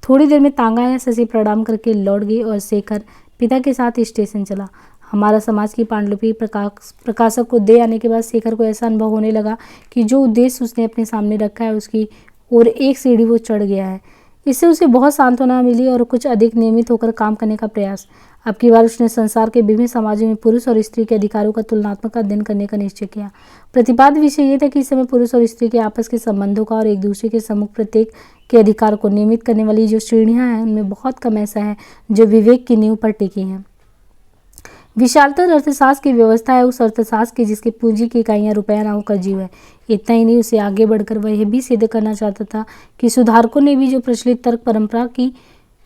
थोड़ी देर में तांगा आया। शशि प्रणाम करके लौट गई और शेखर पिता के साथ स्टेशन चला। हमारा समाज की पांडुलिपि प्रकाशक को दे आने के बाद शेखर को ऐसा अनुभव होने लगा कि जो उद्देश्य उसने अपने सामने रखा है उसकी ओर एक सीढ़ी वो चढ़ गया है। इससे उसे बहुत सांत्वना मिली और कुछ अधिक नियमित होकर काम करने का प्रयास। अब की बार उसने संसार के विभिन्न समाजों में पुरुष और स्त्री के अधिकारों का तुलनात्मक अध्ययन करने का निश्चय किया। प्रतिपाद्य विषय ये था कि इस समय पुरुष और स्त्री के आपस के संबंधों का और एक दूसरे के सम्मुख प्रत्येक के अधिकार को नियमित करने वाली जो श्रेणियां हैं उनमें बहुत कम ऐसा है जो विवेक की नींव पर टिकी हैं। विशालतर अर्थशास्त्र की व्यवस्था है उस अर्थशास्त्र की जिसकी पूंजी की इकाइयां रुपया ना होकर जीव है। इतना ही नहीं, उसे आगे बढ़कर वह यह भी सिद्ध करना चाहता था कि सुधारकों ने भी जो प्रचलित तर्क परंपरा की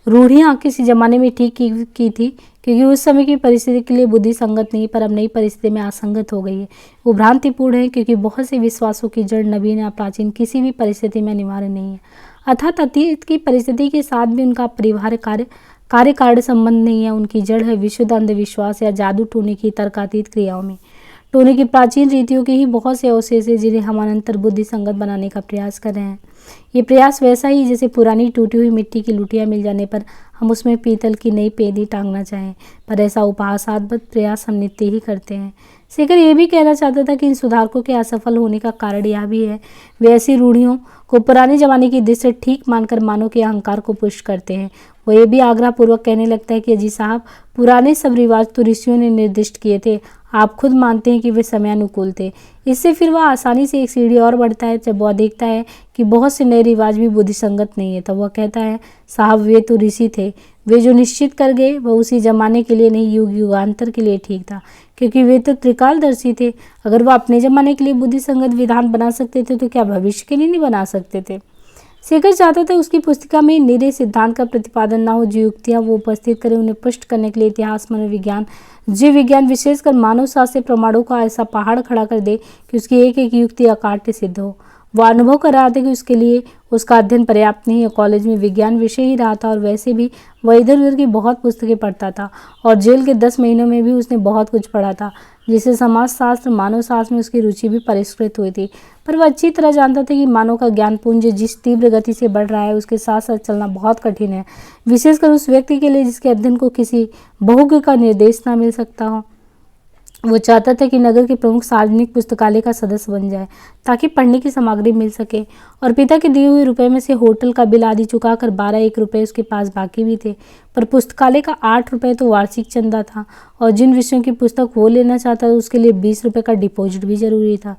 रूढ़ियां किसी जमाने में ठीक की थी, क्योंकि उस समय की परिस्थिति के लिए बुद्धि संगत नहीं पर अब नई परिस्थिति में असंगत हो गई है। वो भ्रांतिपूर्ण है क्योंकि बहुत से विश्वासों की जड़ नवीन या प्राचीन किसी भी परिस्थिति में अनिवार्य नहीं है, अर्थात अतीत की परिस्थिति के साथ भी उनका परिवार कार्य संबंध नहीं है। उनकी जड़ है विशुद्ध अंधविश्वास या जादू टोने की तर्कातीत क्रियाओं में। टोने की प्राचीन रीतियों के ही बहुत से अवशेष हैं जिन्हें हम अनंतर बुद्धि संगत बनाने का प्रयास कर रहे हैं। ये प्रयास वैसा ही जैसे पुरानी टूटी हुई मिट्टी की लुटिया मिल जाने पर हम उसमें पीतल की नई पेंदी टांगना चाहें, पर ऐसा उपहासात्मक प्रयास हम नित्य ही करते हैं। शेखर ये भी कहना चाहता था कि इन सुधारकों के असफल होने का कारण यह भी है वे ऐसी रूढ़ियों को पुराने जमाने की दृष्टि से ठीक मानकर मानव के अहंकार को पुष्ट करते हैं। वो ये भी आग्रह पूर्वक कहने लगता है कि अजी साहब, पुराने सब रिवाज तो ऋषियों ने निर्दिष्ट किए थे, आप खुद मानते हैं कि वे समयानुकूल थे। इससे फिर वह आसानी से एक सीढ़ी और बढ़ता है। जब वह देखता है कि बहुत से नए रिवाज भी बुद्धिसंगत नहीं है तब वह कहता है, साहब वे तो ऋषि थे, वे जो निश्चित कर गए वह उसी जमाने के लिए नहीं युग युगांतर के लिए ठीक था, क्योंकि वे तो त्रिकालदर्शी थे। अगर वह अपने जमाने के लिए बुद्धिसंगत विधान बना सकते थे तो क्या भविष्य के लिए नहीं बना सकते थे। शेखर चाहता था उसकी पुस्तिका में निरे सिद्धांत का प्रतिपादन ना हो, जो युक्तियां वो उपस्थित करें उन्हें पुष्ट करने के लिए इतिहास, मनोविज्ञान, जीव विज्ञान, विशेषकर मानव शास्त्र प्रमाणों का ऐसा पहाड़ खड़ा कर दे कि उसकी एक एक युक्ति अकाट्य सिद्ध हो। वह अनुभव कर रहा था कि उसके लिए उसका अध्ययन पर्याप्त नहीं है। कॉलेज में विज्ञान विषय ही रहा था और वैसे भी वह इधर उधर की बहुत पुस्तकें पढ़ता था और जेल के 10 महीनों में भी उसने बहुत कुछ पढ़ा था, जिससे समाजशास्त्र, मानव शास्त्र में उसकी रुचि भी परिष्कृत हुई थी। पर वह अच्छी तरह जानता था कि मानव का ज्ञान पुंज जिस तीव्र गति से बढ़ रहा है उसके साथ साथ चलना बहुत कठिन है, विशेषकर उस व्यक्ति के लिए जिसके अध्ययन को किसी बहुज्ञ का निर्देश न मिल सकता हो। वो चाहता था कि नगर के प्रमुख सार्वजनिक पुस्तकालय का सदस्य बन जाए ताकि पढ़ने की सामग्री मिल सके, और पिता के दिए हुए रुपए में से होटल का बिल आदि चुकाकर 12 रुपए उसके पास बाकी भी थे। पर पुस्तकालय का 8 रुपए तो वार्षिक चंदा था और जिन विषयों की पुस्तक वो लेना चाहता था उसके लिए 20 रुपए का डिपॉजिट भी जरूरी था।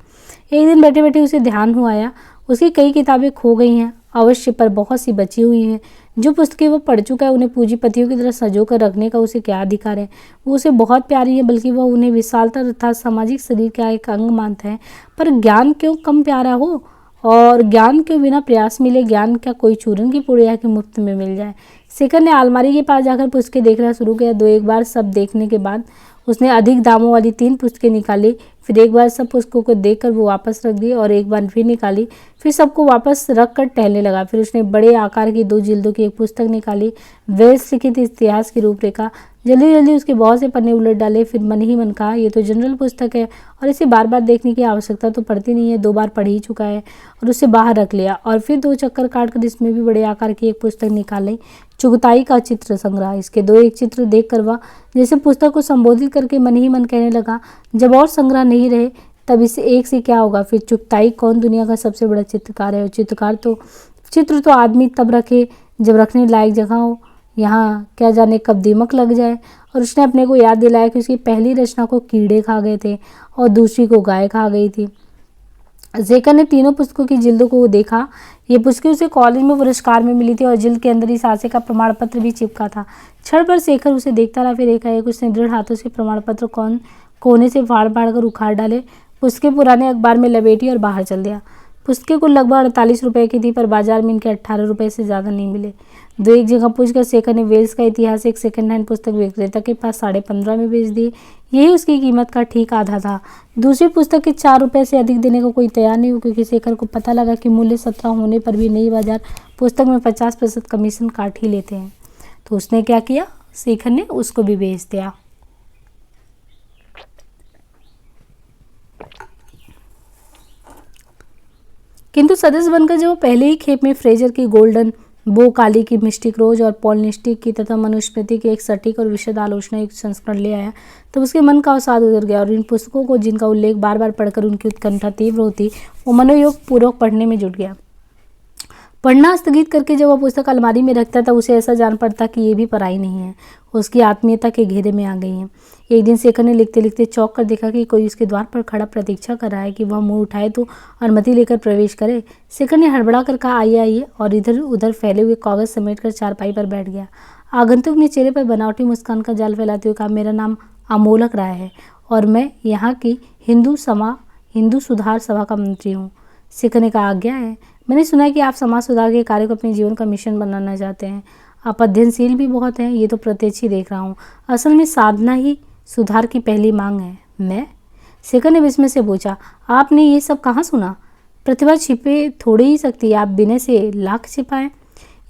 एक दिन बैठे बैठे उसे ध्यान हुआ आया उसकी कई किताबें खो गई हैं अवश्य, पर बहुत सी बची हुई हैं। जो पुस्तकें वो पढ़ चुका है उन्हें पूंजीपतियों की तरह संजो कर रखने का उसे क्या अधिकार है। वो उसे बहुत प्यारी है, बल्कि वह उन्हें विशालता अर्थात सामाजिक शरीर का एक अंग मानता है। पर ज्ञान क्यों कम प्यारा हो और ज्ञान क्यों बिना प्रयास मिले। ज्ञान क्या कोई चूरन की पुड़िया के मुफ्त में मिल जाए। शेखर ने अलमारी के पास जाकर पुस्तकें देखना शुरू किया। 2-1 बार सब देखने के बाद उसने अधिक दामों वाली 3 पुस्तकें निकाली। फिर एक बार सब पुस्तकों को देखकर वो वापस रख दी और एक बार फिर निकाली। फिर सबको वापस रख कर टहलने लगा। फिर उसने बड़े आकार की 2 जिल्दों की एक पुस्तक निकाली, वेल्स लिखित इतिहास की रूपरेखा। जल्दी जल्दी उसके बहुत से पन्ने उलट डाले। फिर मन ही मन कहा, ये तो जनरल पुस्तक है और इसे बार बार देखने की आवश्यकता तो पड़ती नहीं है, 2 बार पढ़ ही चुका है, और उसे बाहर रख लिया। और फिर 2 चक्कर काटकर इसमें भी बड़े आकार की एक पुस्तक निकाली, चुगताई का चित्र संग्रह। इसके 2-1 चित्र देख कर वह जैसे पुस्तक को संबोधित करके मन ही मन कहने लगा, जब और संग्रह नहीं रहे तब इसे एक से क्या होगा। फिर चुगताई कौन दुनिया का सबसे बड़ा चित्रकार है, और चित्र तो आदमी तब रखे जब रखने लायक जगह हो, यहाँ क्या जाने कब दीमक लग जाए। और उसने अपने को याद दिलाया कि उसकी पहली रचना को कीड़े खा गए थे और दूसरी को गाय खा गई थी। शेखर ने तीनों पुस्तकों की जिल्दों को देखा। ये पुस्तकें उसे कॉलेज में पुरस्कार में मिली थी और जिल्द के अंदर इस आशय का प्रमाण पत्र भी चिपका था। क्षण पर शेखर उसे देखता रहा, फिर एकाएक उसने दृढ़ हाथों से प्रमाण पत्र कोने से फाड़ फाड़ कर उखाड़ डाले, पुस्तकें पुराने अखबार में लपेटी और बाहर चल दिया। पुस्तकें कुल लगभग 48 रुपए की थी, पर बाजार में इनके 18 रुपए से ज़्यादा नहीं मिले। दो एक जगह पूछकर शेखर ने वेल्स का इतिहास एक सेकंड हैंड पुस्तक विक्रेता के पास 15.5 में बेच दिए। यही उसकी कीमत का ठीक आधा था। दूसरी पुस्तक के 4 रुपए से अधिक देने को कोई तैयार नहीं हुआ, क्योंकि शेखर को पता लगा कि मूल्य 17 होने पर भी नई बाजार पुस्तक में 50% कमीशन काट ही लेते हैं। तो उसने क्या किया, शेखर ने उसको भी बेच दिया। किंतु सदस्य बनकर जब वो पहले ही खेप में फ्रेजर की गोल्डन बो, काली की मिस्टिक रोज और पॉल निस्टिक की तथा मनुस्मृति की एक सटीक और विशद आलोचना युक्त संस्करण ले आया, तब उसके मन का अवसाद उतर गया और इन पुस्तकों को, जिनका उल्लेख बार बार पढ़कर उनकी उत्कंठा तीव्र होती, वो मनोयोग पूर्वक पढ़ने में जुट गया। पढ़ना स्थगित करके जब वह पुस्तक अलमारी में रखता था, उसे ऐसा जान पड़ता कि ये भी पराई नहीं है, उसकी आत्मीयता के घेरे में आ गई है। एक दिन शेखर ने लिखते लिखते चौंक कर देखा कि कोई उसके द्वार पर खड़ा प्रतीक्षा कर रहा है कि वह मुंह उठाए तो अनुमति लेकर प्रवेश करे। शेखर ने हड़बड़ा कर कहा, आइए आइए, और इधर उधर फैले हुए कागज समेट कर चारपाई पर बैठ गया। आगंतुक ने चेहरे पर बनावटी मुस्कान का जाल फैलाते हुए कहा, मेरा नाम अमोलक राय है और मैं यहाँ की हिंदू सुधार सभा का मंत्री हूँ। शेखर ने कहा, आज्ञा है। मैंने सुना है कि आप समाज सुधार के कार्य को अपने जीवन का मिशन बनाना चाहते हैं। आप अध्ययनशील भी बहुत हैं, ये तो प्रत्यक्ष ही देख रहा हूँ। असल में साधना ही सुधार की पहली मांग है। मैं? शेखर ने विस्मय से पूछा, आपने ये सब कहाँ सुना? प्रतिभा छिपे थोड़ी ही सकती है, आप बिना से लाख छिपाएं।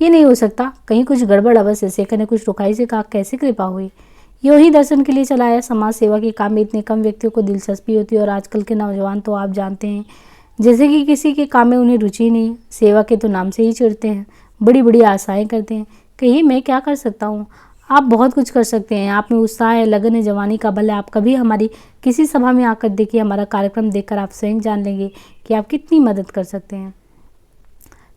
ये नहीं हो सकता, कहीं कुछ गड़बड़ अवश्य। शेखर ने कुछ रुखाई से कहा, कैसे कृपा हुई? ये वही दर्शन के लिए चलाया। समाज सेवा के काम में इतने कम व्यक्तियों को दिलचस्पी होती है और आजकल के नौजवान तो आप जानते हैं, जैसे कि किसी के काम में उन्हें रुचि नहीं। सेवा के तो नाम से ही चिढ़ते हैं, बड़ी बड़ी आशाएं करते हैं। कहिए मैं क्या कर सकता हूँ? आप बहुत कुछ कर सकते हैं। आप में उत्साह है, लगन है, जवानी का बल है। आप कभी हमारी किसी सभा में आकर देखिए, हमारा कार्यक्रम देखकर आप स्वयं जान लेंगे कि आप कितनी मदद कर सकते हैं।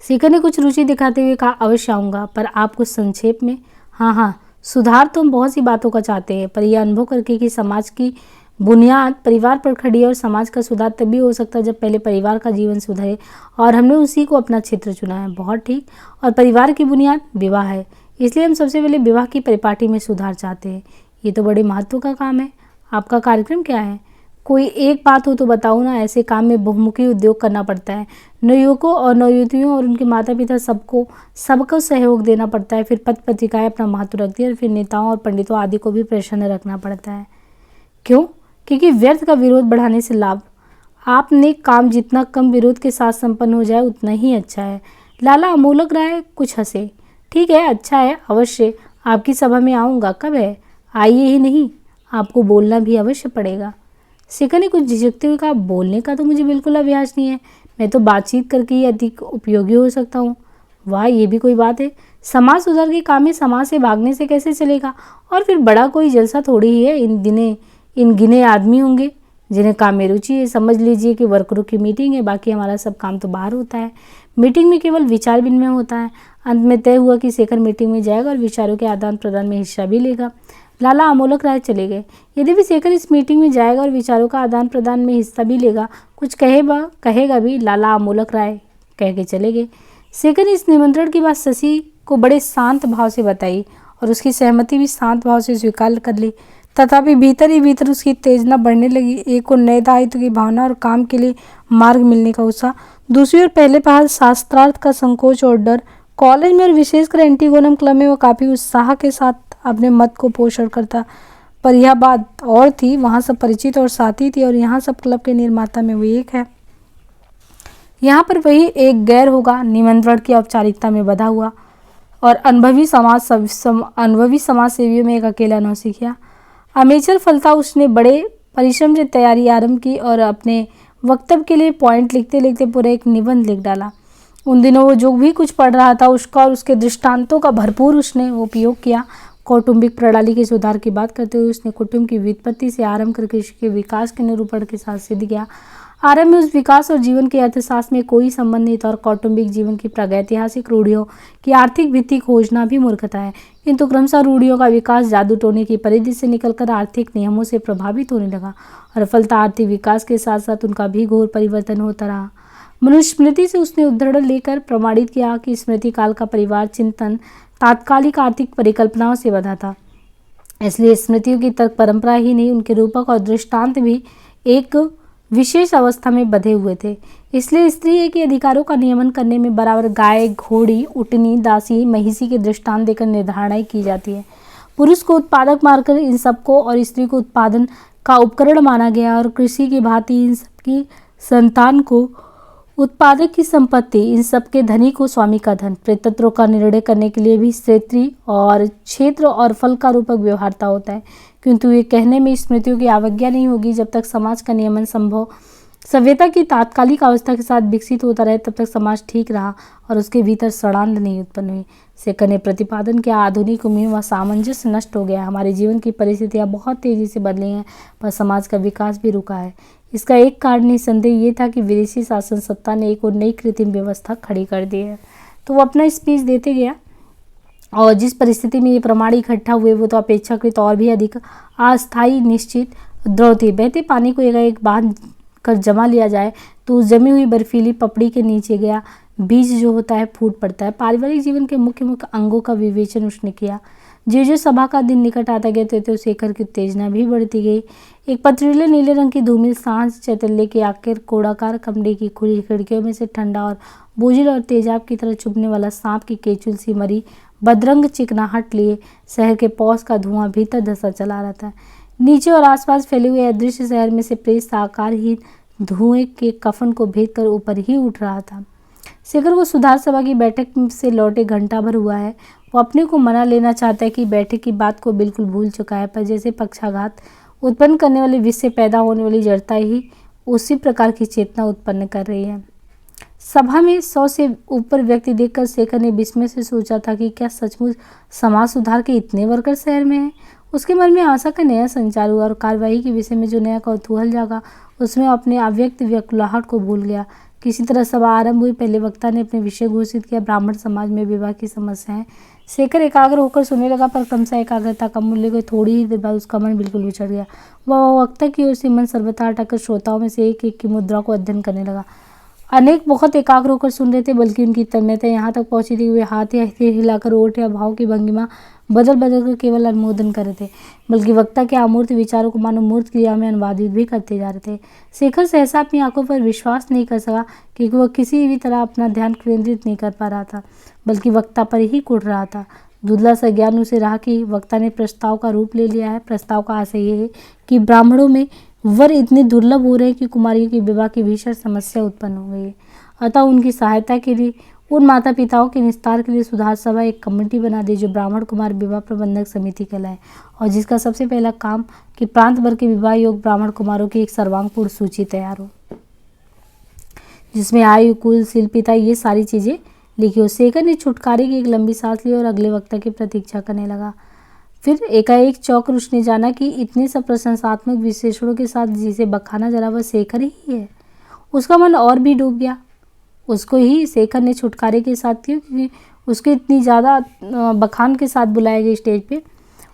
शेखर ने कुछ रुचि दिखाते हुए कहा, अवश्य आऊँगा, पर आप कुछ संक्षेप में। हाँ हाँ, सुधार तो हम बहुत सी बातों का चाहते हैं, पर यह अनुभव करके कि समाज की बुनियाद परिवार पर खड़ी है और समाज का सुधार तभी हो सकता है जब पहले परिवार का जीवन सुधरे, और हमने उसी को अपना क्षेत्र चुना है। बहुत ठीक। और परिवार की बुनियाद विवाह है, इसलिए हम सबसे पहले विवाह की परिपाटी में सुधार चाहते हैं। ये तो बड़े महत्व का काम है। आपका कार्यक्रम क्या है? कोई एक बात हो तो बताओ ना। ऐसे काम में बहुमुखी उद्योग करना पड़ता है। नवयुवकों और नवयुवतियों और उनके माता पिता सबको सहयोग देना पड़ता है। फिर पत्र पत्रिकाएं अपना महत्व रखती है और फिर नेताओं और पंडितों आदि को भी प्रसन्न रखना पड़ता है। क्यों? क्योंकि व्यर्थ का विरोध बढ़ाने से लाभ। आपने काम जितना कम विरोध के साथ संपन्न हो जाए उतना ही अच्छा है। लाला अमोलक राय कुछ हंसे। ठीक है, अच्छा है, अवश्य आपकी सभा में आऊँगा। कब है? आइए ही नहीं, आपको बोलना भी अवश्य पड़ेगा। शेखर ने कुछ झिझकते हुए कहा, बोलने का तो मुझे बिल्कुल अभ्यास नहीं है, मैं तो बातचीत करके ही अधिक उपयोगी हो सकता हूँ। वाह, ये भी कोई बात है। समाज सुधार के काम में समाज से भागने से कैसे चलेगा? और फिर बड़ा कोई जलसा थोड़ी ही है। इन गिने आदमी होंगे जिन्हें काम में रुचि है। समझ लीजिए कि वर्करों की मीटिंग है, बाकी हमारा सब काम तो बाहर होता है। मीटिंग में केवल विचार विनिमय होता है। अंत में तय हुआ कि शेखर मीटिंग में जाएगा और विचारों के आदान प्रदान में हिस्सा भी लेगा। लाला अमोलक राय चले गए। यदि भी शेखर इस मीटिंग में जाएगा और विचारों का आदान प्रदान में हिस्सा भी लेगा, कुछ कहेगा भी, लाला अमोलक राय कह के चले गए। शेखर ने इस निमंत्रण की बात शशि को बड़े शांत भाव से बताई और उसकी सहमति भी शांत भाव से स्वीकार कर ली। तथापि भीतर ही भीतर उसकी उत्तेजना बढ़ने लगी। एक और नए दायित्व की भावना और काम के लिए मार्ग मिलने का उत्साह, दूसरी ओर पहले पहाड़ शास्त्रार्थ का संकोच और डर। कॉलेज में और विशेषकर एंटीगोनम क्लब में वो काफ़ी उत्साह के साथ अपने मत को पोषण करता, पर यह बात और थी, वहाँ सब परिचित और साथी थी और यहाँ सब क्लब के निर्माता में वो एक है। यहाँ पर वही एक गैर होगा, निमंत्रण की औपचारिकता में बधा हुआ और अनुभवी समाज सेवियों में एक अकेला नौसिखिया। अमेचर फलता उसने बड़े परिश्रम से तैयारी आरंभ की और अपने वक्तव्य के लिए पॉइंट लिखते लिखते पूरा एक निबंध लिख डाला। उन दिनों वो जो भी कुछ पढ़ रहा था उसका और उसके दृष्टांतों का भरपूर उसने उपयोग किया। कौटुंबिक प्रणाली के सुधार की बात करते हुए उसने कुटुंब की व्युत्पत्ति से आरंभ कर कृषि के विकास के निरूपण के साथ सिद्ध किया। आरंभ में उस विकास और जीवन के अर्थशास्त्र में कोई संबंध नहीं था और कौटुंबिक जीवन की प्रागैतिहासिक रूढ़ियों की आर्थिक भित्ति खोजना भी मूर्खता है। किंतु क्रमशः रूढ़ियों का विकास जादू टोने की परिधि से निकलकर आर्थिक नियमों से प्रभावित होने लगा और फलतः आर्थिक विकास के साथ साथ उनका भी घोर परिवर्तन होता रहा। मनुस्मृति से उसने उद्धरण लेकर प्रमाणित किया कि स्मृति काल का परिवार चिंतन तात्कालिक आर्थिक परिकल्पनाओं से बंधा था। इसलिए स्मृतियों की तर्क परंपरा ही नहीं, उनके रूपक और दृष्टांत भी एक विशेष अवस्था में बंधे हुए थे। इसलिए स्त्री के अधिकारों का नियमन करने में बराबर गाय, घोड़ी, उटनी, दासी, महिषी के दृष्टांत देकर निर्धारणा की जाती है। पुरुष को उत्पादक मानकर इन सबको और स्त्री को उत्पादन का उपकरण माना गया और कृषि की भांति इन सबकी संतान को उत्पादक की संपत्ति, इन सबके धनी को स्वामी का धन। प्रेतत्वों का निर्णय करने के लिए भी क्षेत्री और क्षेत्र और फल का रूपक व्यवहारता होता है, किंतु ये कहने में स्मृतियों की अवज्ञा नहीं होगी। जब तक समाज का नियमन संभव सभ्यता की तात्कालिक अवस्था के साथ विकसित होता रहे तब तक समाज ठीक रहा और उसके भीतर षडांध नहीं उत्पन्न हुई। सेकर ने प्रतिपादन किया, आधुनिक में वह सामंजस्य नष्ट हो गया। हमारे जीवन की परिस्थितियां बहुत तेजी से बदली हैं पर समाज का विकास भी रुका है। इसका एक कारण निसंदेह ये था कि विदेशी शासन सत्ता ने एक और नई कृत्रिम व्यवस्था खड़ी कर दी है। तो वो अपना स्पीच देते गया और जिस परिस्थिति में ये प्रमाण इकट्ठा हुए वो तो अपेक्षाकृत और भी अधिक अस्थायी, निश्चित, दृढ़ थी। बहते पानी को एक बांध कर जमा लिया जाए तो उस जमी हुई बर्फीली पपड़ी के नीचे गया बीज जो होता है फूट पड़ता है। पारिवारिक जीवन के मुख्य मुख्य अंगों का विवेचन उसने किया। जो सभा का दिन निकट आता गया तो शेखर की उत्तेजना भी बढ़ती गई। एक पथरीले नीले रंग की धूमिल सांझ चैतन्य के आखिर कोड़ाकार कमरे की खुली खिड़कियों में से ठंडा और बोझिल और तेजाब की तरह चुभने वाला सांप की केचुल सी मरी बदरंग चिकनाहट लिए शहर के पौष का धुआं भीतर धसा चला रहा था। नीचे और आसपास फैले हुए अदृश्य शहर में से प्रेस आकारहीन धुएं के कफन को भेद कर ऊपर ही उठ रहा था। शेखर को सुधार सभा की बैठक से लौटे घंटा भर हुआ है। वो अपने को मना लेना चाहता है कि बैठक की बात को बिल्कुल भूल चुका है, पर जैसे पक्षाघात उत्पन्न करने वाले विष से पैदा होने वाली जड़ता ही उसी प्रकार की चेतना उत्पन्न कर रही है। सभा में 100 से ऊपर व्यक्ति देखकर शेखर ने विस्मय से सोचा था कि क्या सचमुच समाज सुधार के इतने वर्कर शहर में हैं। उसके मन में आशा का नया संचार हुआ और कार्यवाही के विषय में जो नया कौतूहल जागा उसमें अपने अव्यक्त व्याकुलाहट को भूल गया। किसी तरह सभा आरंभ हुई। पहले वक्ता ने अपने विषय घोषित किया, ब्राह्मण समाज में विवाह की समस्याएं। शेखर एकाग्र होकर सुनने लगा पर क्रमशः एकाग्रता कम मूल्य को थोड़ी ही देर बाद उसका मन बिल्कुल बिछड़ गया। वह वक्ता की ओर से मन सर्वथा हटाकर श्रोताओं में से एक एक की मुद्रा को अध्ययन करने लगा। अनेक बहुत एकाग्र होकर सुन रहे थे, बल्कि उनकी तन्मयता यहाँ तक पहुंची थी कि वे हाथ या हिलाकर ओठ या भाव की भंगिमा बदल बदल कर केवल अनुमोदन कर रहे थे, बल्कि वक्ता के अमूर्त विचारों को मानो मूर्त क्रिया में अनुवादित भी करते जा रहे थे। शेखर सहसा अपनी आंखों पर विश्वास नहीं कर सका क्योंकि वह किसी भी तरह अपना ध्यान केंद्रित नहीं कर पा रहा था, बल्कि वक्ता पर ही कुट रहा था। धुंधला सा ज्ञान उसे रहा कि वक्ता ने प्रस्ताव का रूप ले लिया है। प्रस्ताव का आशय ये है कि ब्राह्मणों में वर इतने दुर्लभ हो रहे हैं कि कुमारियों के विवाह की भीषण समस्या उत्पन्न हो गई है। अतः उनकी सहायता के लिए उन माता पिताओं के निस्तार के लिए सुधार सभा एक कमेटी बना दी जो ब्राह्मण कुमार विवाह प्रबंधक समिति कहलाए और जिसका सबसे पहला काम कि प्रांत भर के विवाह योग ब्राह्मण कुमारों की एक सर्वांगपूर्ण सूची तैयार हो, जिसमें आयु, कुल, शिल्पिता, ये सारी चीजें लिखी हो। शेखर ने छुटकारे की एक लंबी सांस ली और अगले वक्ता की प्रतीक्षा करने लगा। फिर एकाएक चौंकर उसने जाना कि इतने सब प्रशंसात्मक विशेषणों के साथ जिसे बखाना जरा वह शेखर ही है। उसका मन और भी डूब गया। उसको ही शेखर ने छुटकारे के साथ क्यों, क्योंकि उसके इतनी ज़्यादा बखान के साथ बुलाए गए स्टेज पे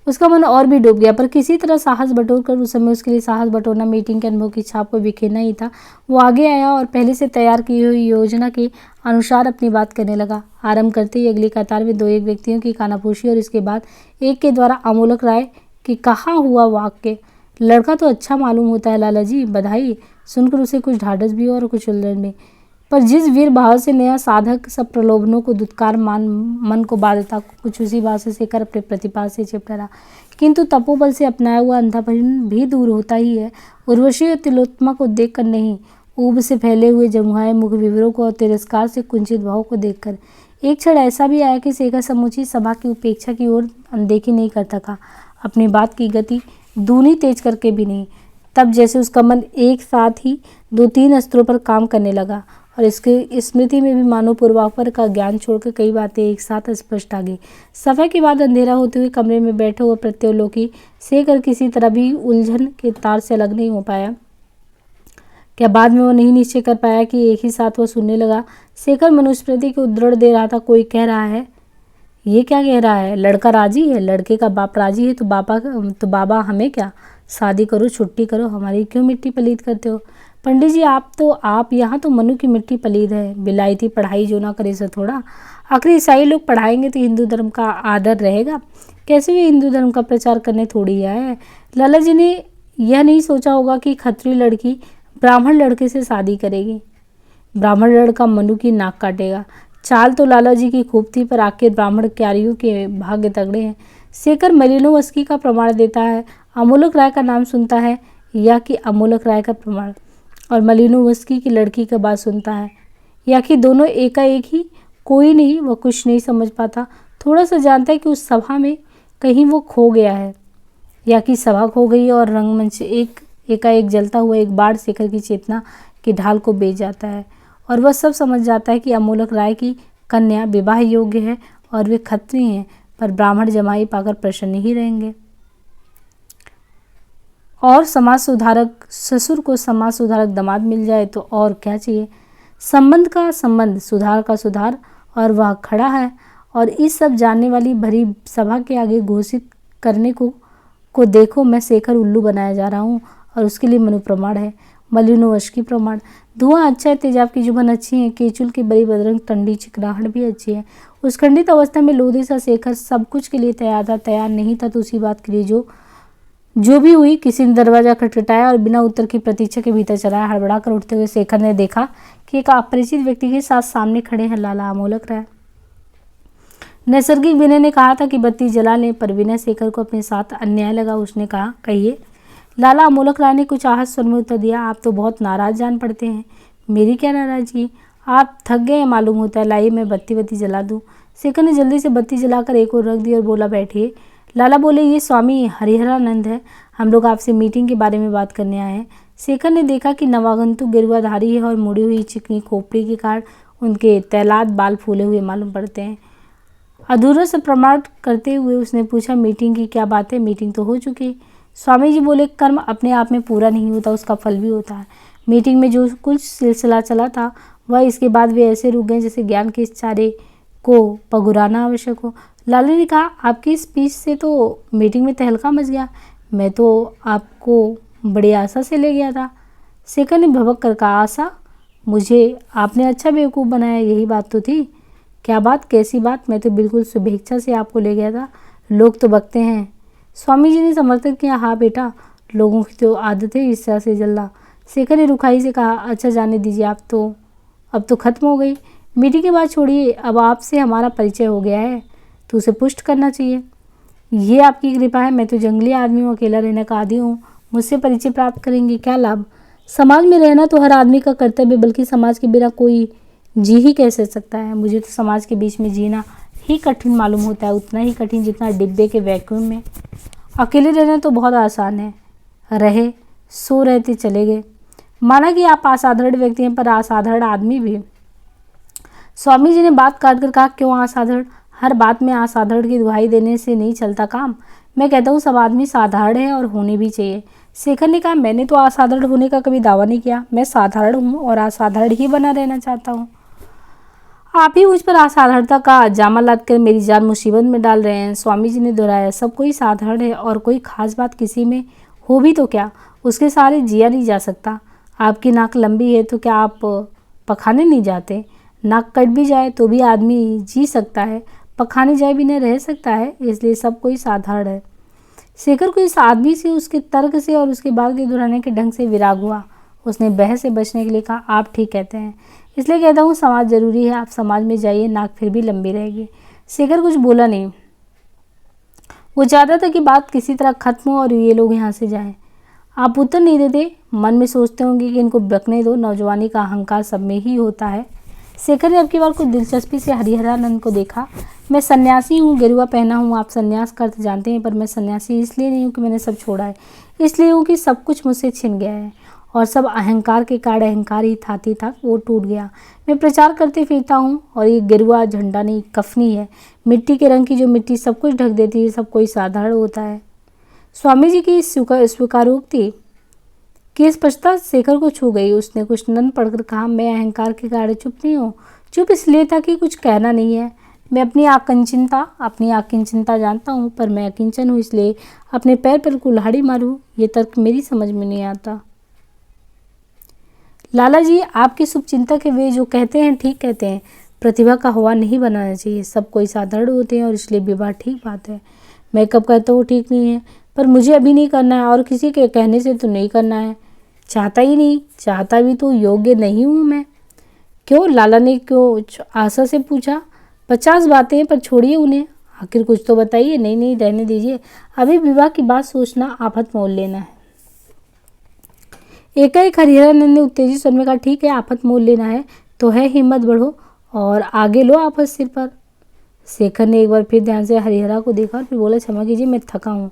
उसका मन और भी डूब गया। पर किसी तरह साहस बटोर कर, उस समय उसके लिए साहस बटोरना मीटिंग के अनुभव की छाप को बिखेरना ही था, वो आगे आया और पहले से तैयार की हुई योजना के अनुसार अपनी बात करने लगा। आरंभ करते ही अगली कतार में 2-1 व्यक्तियों की कानाफूसी और इसके बाद एक के द्वारा अमोलक राय कि कहा हुआ वाक्य, लड़का तो अच्छा मालूम होता है लाला जी, बधाई, सुनकर उसे कुछ ढाढ़स भी और कुछ उलझन भी। पर जिस वीर भाव से नया साधक सब प्रलोभनों को दुत्कार मन को बाध्यता कुछ उसी भाव से शेखर अपने प्रतिभा से चिपटा रहा, किंतु तपोबल से अपनाया हुआ अंधापन भी दूर होता ही है। उर्वशी और तिलोत्तमा को देखकर नहीं, ऊब से फैले हुए जमुआए मुख विवरों को और तिरस्कार से कुंचित भाव को देखकर एक क्षण ऐसा भी आया कि शेखर समूची सभा की उपेक्षा की ओर अनदेखी नहीं करता था, अपनी बात की गति दूनी तेज करके भी नहीं। तब जैसे उसका मन एक साथ ही 2-3 अस्त्रों पर काम करने लगा और इसके स्मृति में भी मानो पूर्वापर का ज्ञान छोड़कर कई बातें एक साथ स्पष्ट आ गई। सफ़र के बाद अंधेरा होते हुए कमरे में बैठे हुए प्रत्योलोकी शेखर किसी तरह भी उलझन के तार से अलग नहीं हो पाया। क्या बाद में वो नहीं निश्चय कर पाया कि एक ही साथ वो सुनने लगा। शेखर मनुस्मृति को उद्धरण दे रहा था। कोई कह रहा है, ये क्या कह रहा है, लड़का राजी है, लड़के का बाप राजी है, तो बाबा हमें क्या, शादी करो, छुट्टी करो, हमारी क्यों मिट्टी पलीद करते हो। पंडित जी आप यहाँ तो मनु की मिट्टी पलीद है, बिलायती पढ़ाई जो ना करे सो थोड़ा। आखिर ईसाई लोग पढ़ाएंगे तो हिंदू धर्म का आदर रहेगा, कैसे भी हिंदू धर्म का प्रचार करने थोड़ी आए हैं। लाला जी ने यह नहीं सोचा होगा कि खत्री लड़की ब्राह्मण लड़के से शादी करेगी, ब्राह्मण लड़का मनु की नाक काटेगा। चाल तो लाला जी की खूब थी, पर आखिर ब्राह्मण क्यारियों के भाग्य तगड़े हैं। शेखर मलिनोवस्की का प्रमाण देता है, अमोलक राय का नाम सुनता है, या कि अमोलक राय का प्रमाण और मलिनोवस्की की लड़की का बात सुनता है, या कि दोनों एकाएक ही। कोई नहीं, वह कुछ नहीं समझ पाता। थोड़ा सा जानता है कि उस सभा में कहीं वो खो गया है, या कि सभा खो गई और रंगमंच एकाएक जलता हुआ एक बाढ़ शेखर की चेतना की ढाल को बेच जाता है, और वह सब समझ जाता है कि अमोलक राय की कन्या विवाह योग्य है और वे खत्री हैं, पर ब्राह्मण जमाई पाकर प्रसन्न ही रहेंगे। और समाज सुधारक ससुर को समाज सुधारक दामाद मिल जाए तो और क्या चाहिए। संबंध का संबंध, सुधार का सुधार, और वह खड़ा है और इस सब जानने वाली भरी सभा के आगे घोषित करने को देखो, मैं शेखर उल्लू बनाया जा रहा हूँ, और उसके लिए मनु प्रमाण है, मलिनोवस्की प्रमाण। धुआं अच्छा है, तेजाब की जुबान अच्छी है, केचुल की बड़ी बदरंग टंडी चिकनाहट भी अच्छी है। उस खंडित अवस्था में लोधी सा शेखर सब कुछ के लिए तैयार था, तैयार नहीं था तो उसी बात के लिए जो भी हुई। किसी ने दरवाजा खटखटाया और बिना उत्तर की प्रतीक्षा के भीतर चला। हड़बड़ा कर उठते हुए शेखर ने देखा कि एक अपरिचित व्यक्ति के साथ सामने खड़े हैं लाला अमोलक राय। नैसर्गिक विनय ने कहा था कि बत्ती जला लें, पर विनय शेखर को अपने साथ अन्याय लगा। उसने कहा, कहिए। लाला अमोलक राय ने कुछ आहत स्वर में उत्तर दिया, आप तो बहुत नाराज जान पड़ते हैं। मेरी क्या नाराजगी, आप थक गए मालूम होता है, लाइए मैं बत्ती जला दूं। शेखर ने जल्दी से बत्ती जलाकर एक और रख दी और बोला, बैठिए। लाला बोले, ये स्वामी हरिहरानंद है, हम लोग आपसे मीटिंग के बारे में बात करने आए हैं। शेखर ने देखा कि नवागंतुक गेरुआधारी है और मुड़ी हुई चिकनी खोपड़ी के कारण उनके तैलाद बाल फूले हुए मालूम पड़ते हैं। अधूरा सा प्रमाण करते हुए उसने पूछा, मीटिंग की क्या बात है, मीटिंग तो हो चुकी। स्वामी जी बोले, कर्म अपने आप में पूरा नहीं होता, उसका फल भी होता है। मीटिंग में जो कुछ सिलसिला चला था वह इसके बाद वे ऐसे रुक गए जैसे ज्ञान के इस चारे को पगुराना आवश्यक हो। लाला ने कहा, आपकी स्पीच से तो मीटिंग में तहलका मच गया, मैं तो आपको बड़ी आशा से ले गया था। शेखर ने भभक कर कहा, आशा? मुझे आपने अच्छा बेवकूफ़ बनाया, यही बात तो थी। क्या बात, कैसी बात? मैं तो बिल्कुल शुभेच्छा से आपको ले गया था, लोग तो बकते हैं। स्वामी जी ने समर्थन किया, हाँ बेटा, लोगों की तो आदत है इस तरह से जलना। शेखर ने रुखाई से कहा, अच्छा जाने दीजिए, अब तो खत्म हो गई मीटिंग की बात, छोड़िए, अब आपसे हमारा परिचय हो गया है तो उसे पुष्ट करना चाहिए। ये आपकी कृपा है, मैं तो जंगली आदमी हूँ, अकेला रहने का आदी हूँ, मुझसे परिचय प्राप्त करेंगे, क्या लाभ। समाज में रहना तो हर आदमी का कर्तव्य, बल्कि समाज के बिना कोई जी ही कैसे सकता है। मुझे तो समाज के बीच में जीना ही कठिन मालूम होता है, उतना ही कठिन जितना डिब्बे के वैक्यूम में। अकेले रहना तो बहुत आसान है, रहे सो रहते चले गए। माना कि आप असाधारण व्यक्ति हैं, पर असाधारण आदमी भी। स्वामी जी ने बात काट कर कहा, क्यों असाधारण? हर बात में असाधारण की दुहाई देने से नहीं चलता काम। मैं कहता हूँ सब आदमी साधारण है और होने भी चाहिए। शेखर ने कहा, मैंने तो असाधारण होने का कभी दावा नहीं किया, मैं साधारण हूँ और असाधारण ही बना रहना चाहता हूँ। आप ही मुझ पर असाधारणता का जामा लाद कर मेरी जान मुसीबत में डाल रहे हैं। स्वामी जी ने दोहराया, सब कोई साधारण है और कोई खास बात किसी में हो भी तो क्या, उसके सहारे जिया नहीं जा सकता। आपकी नाक लंबी है तो क्या आप पखाने नहीं जाते? नाक कट भी जाए तो भी आदमी जी सकता है, पखाने जाए भी नहीं रह सकता है, इसलिए सब कोई साधारण है। शेखर को इस आदमी से, उसके तर्क से और उसके बात के दोहराने के ढंग से विराग हुआ। उसने बहस से बचने के लिए कहा, आप ठीक कहते हैं, इसलिए कहता हूँ समाज जरूरी है, आप समाज में जाइए, नाक फिर भी लंबी रहेगी। शेखर कुछ बोला नहीं, वो चाहता था कि बात किसी तरह खत्म हो और ये लोग यहाँ से जाएं। आप उत्तर नहीं देते, मन में सोचते होंगे कि इनको बकने दो, नौजवानी का अहंकार सब में ही होता है। शेखर ने अब की बार कुछ दिलचस्पी से हरिहरानंद को देखा। मैं सन्यासी हूँ, गेरुआ पहना हूँ, आप सन्यास का अर्थ जानते हैं, पर मैं सन्यासी इसलिए नहीं हूँ कि मैंने सब छोड़ा है, इसलिए हूँ कि सब कुछ मुझसे छिन गया है और सब अहंकार के कारण अहंकार ही था वो टूट गया। मैं प्रचार करते फिरता हूँ और ये गिरुआ झंडा नहीं कफनी है, मिट्टी के रंग की जो मिट्टी सब कुछ ढक देती है, सब कोई साधारण होता है। स्वामी जी की स्वीकारोक्ति की स्पष्टता शेखर को छू गई। उसने कुछ नन पढ़कर कहा, मैं अहंकार के कारण चुप नहीं हूँ। चुप इसलिए था कि कुछ कहना नहीं है। मैं अपनी आकिंचनता जानता हूँ, पर मैं अकिंचन हूँ, इसलिए अपने पैर पर कुल्हाड़ी मारूँ, ये तर्क मेरी समझ में नहीं आता। लाला जी, आपके शुभचिंतक है, वे जो कहते हैं ठीक कहते हैं। प्रतिभा का हवा नहीं बनाना चाहिए, सब कोई साधारण होते हैं और इसलिए विवाह ठीक बात है। मैं कब कहता हूँ ठीक नहीं है, पर मुझे अभी नहीं करना है और किसी के कहने से तो नहीं करना है। चाहता ही नहीं, चाहता भी तो योग्य नहीं हूँ मैं। क्यों? लाला ने क्यों आशा से पूछा। 50 बातें हैं, पर छोड़िए उन्हें, आखिर कुछ तो बताइए। नहीं नहीं, रहने दीजिए, अभी विवाह की बात सोचना आफत मोल लेना है। एकाएक हरिहरानंद ने उत्तेजित स्वर में कहा, ठीक है, आफत मोल लेना है तो है, हिम्मत बढ़ो और आगे लो आफत सिर पर। शेखर ने एक बार फिर ध्यान से हरिहरा को देखा और फिर बोला, क्षमा कीजिए, मैं थका हूँ,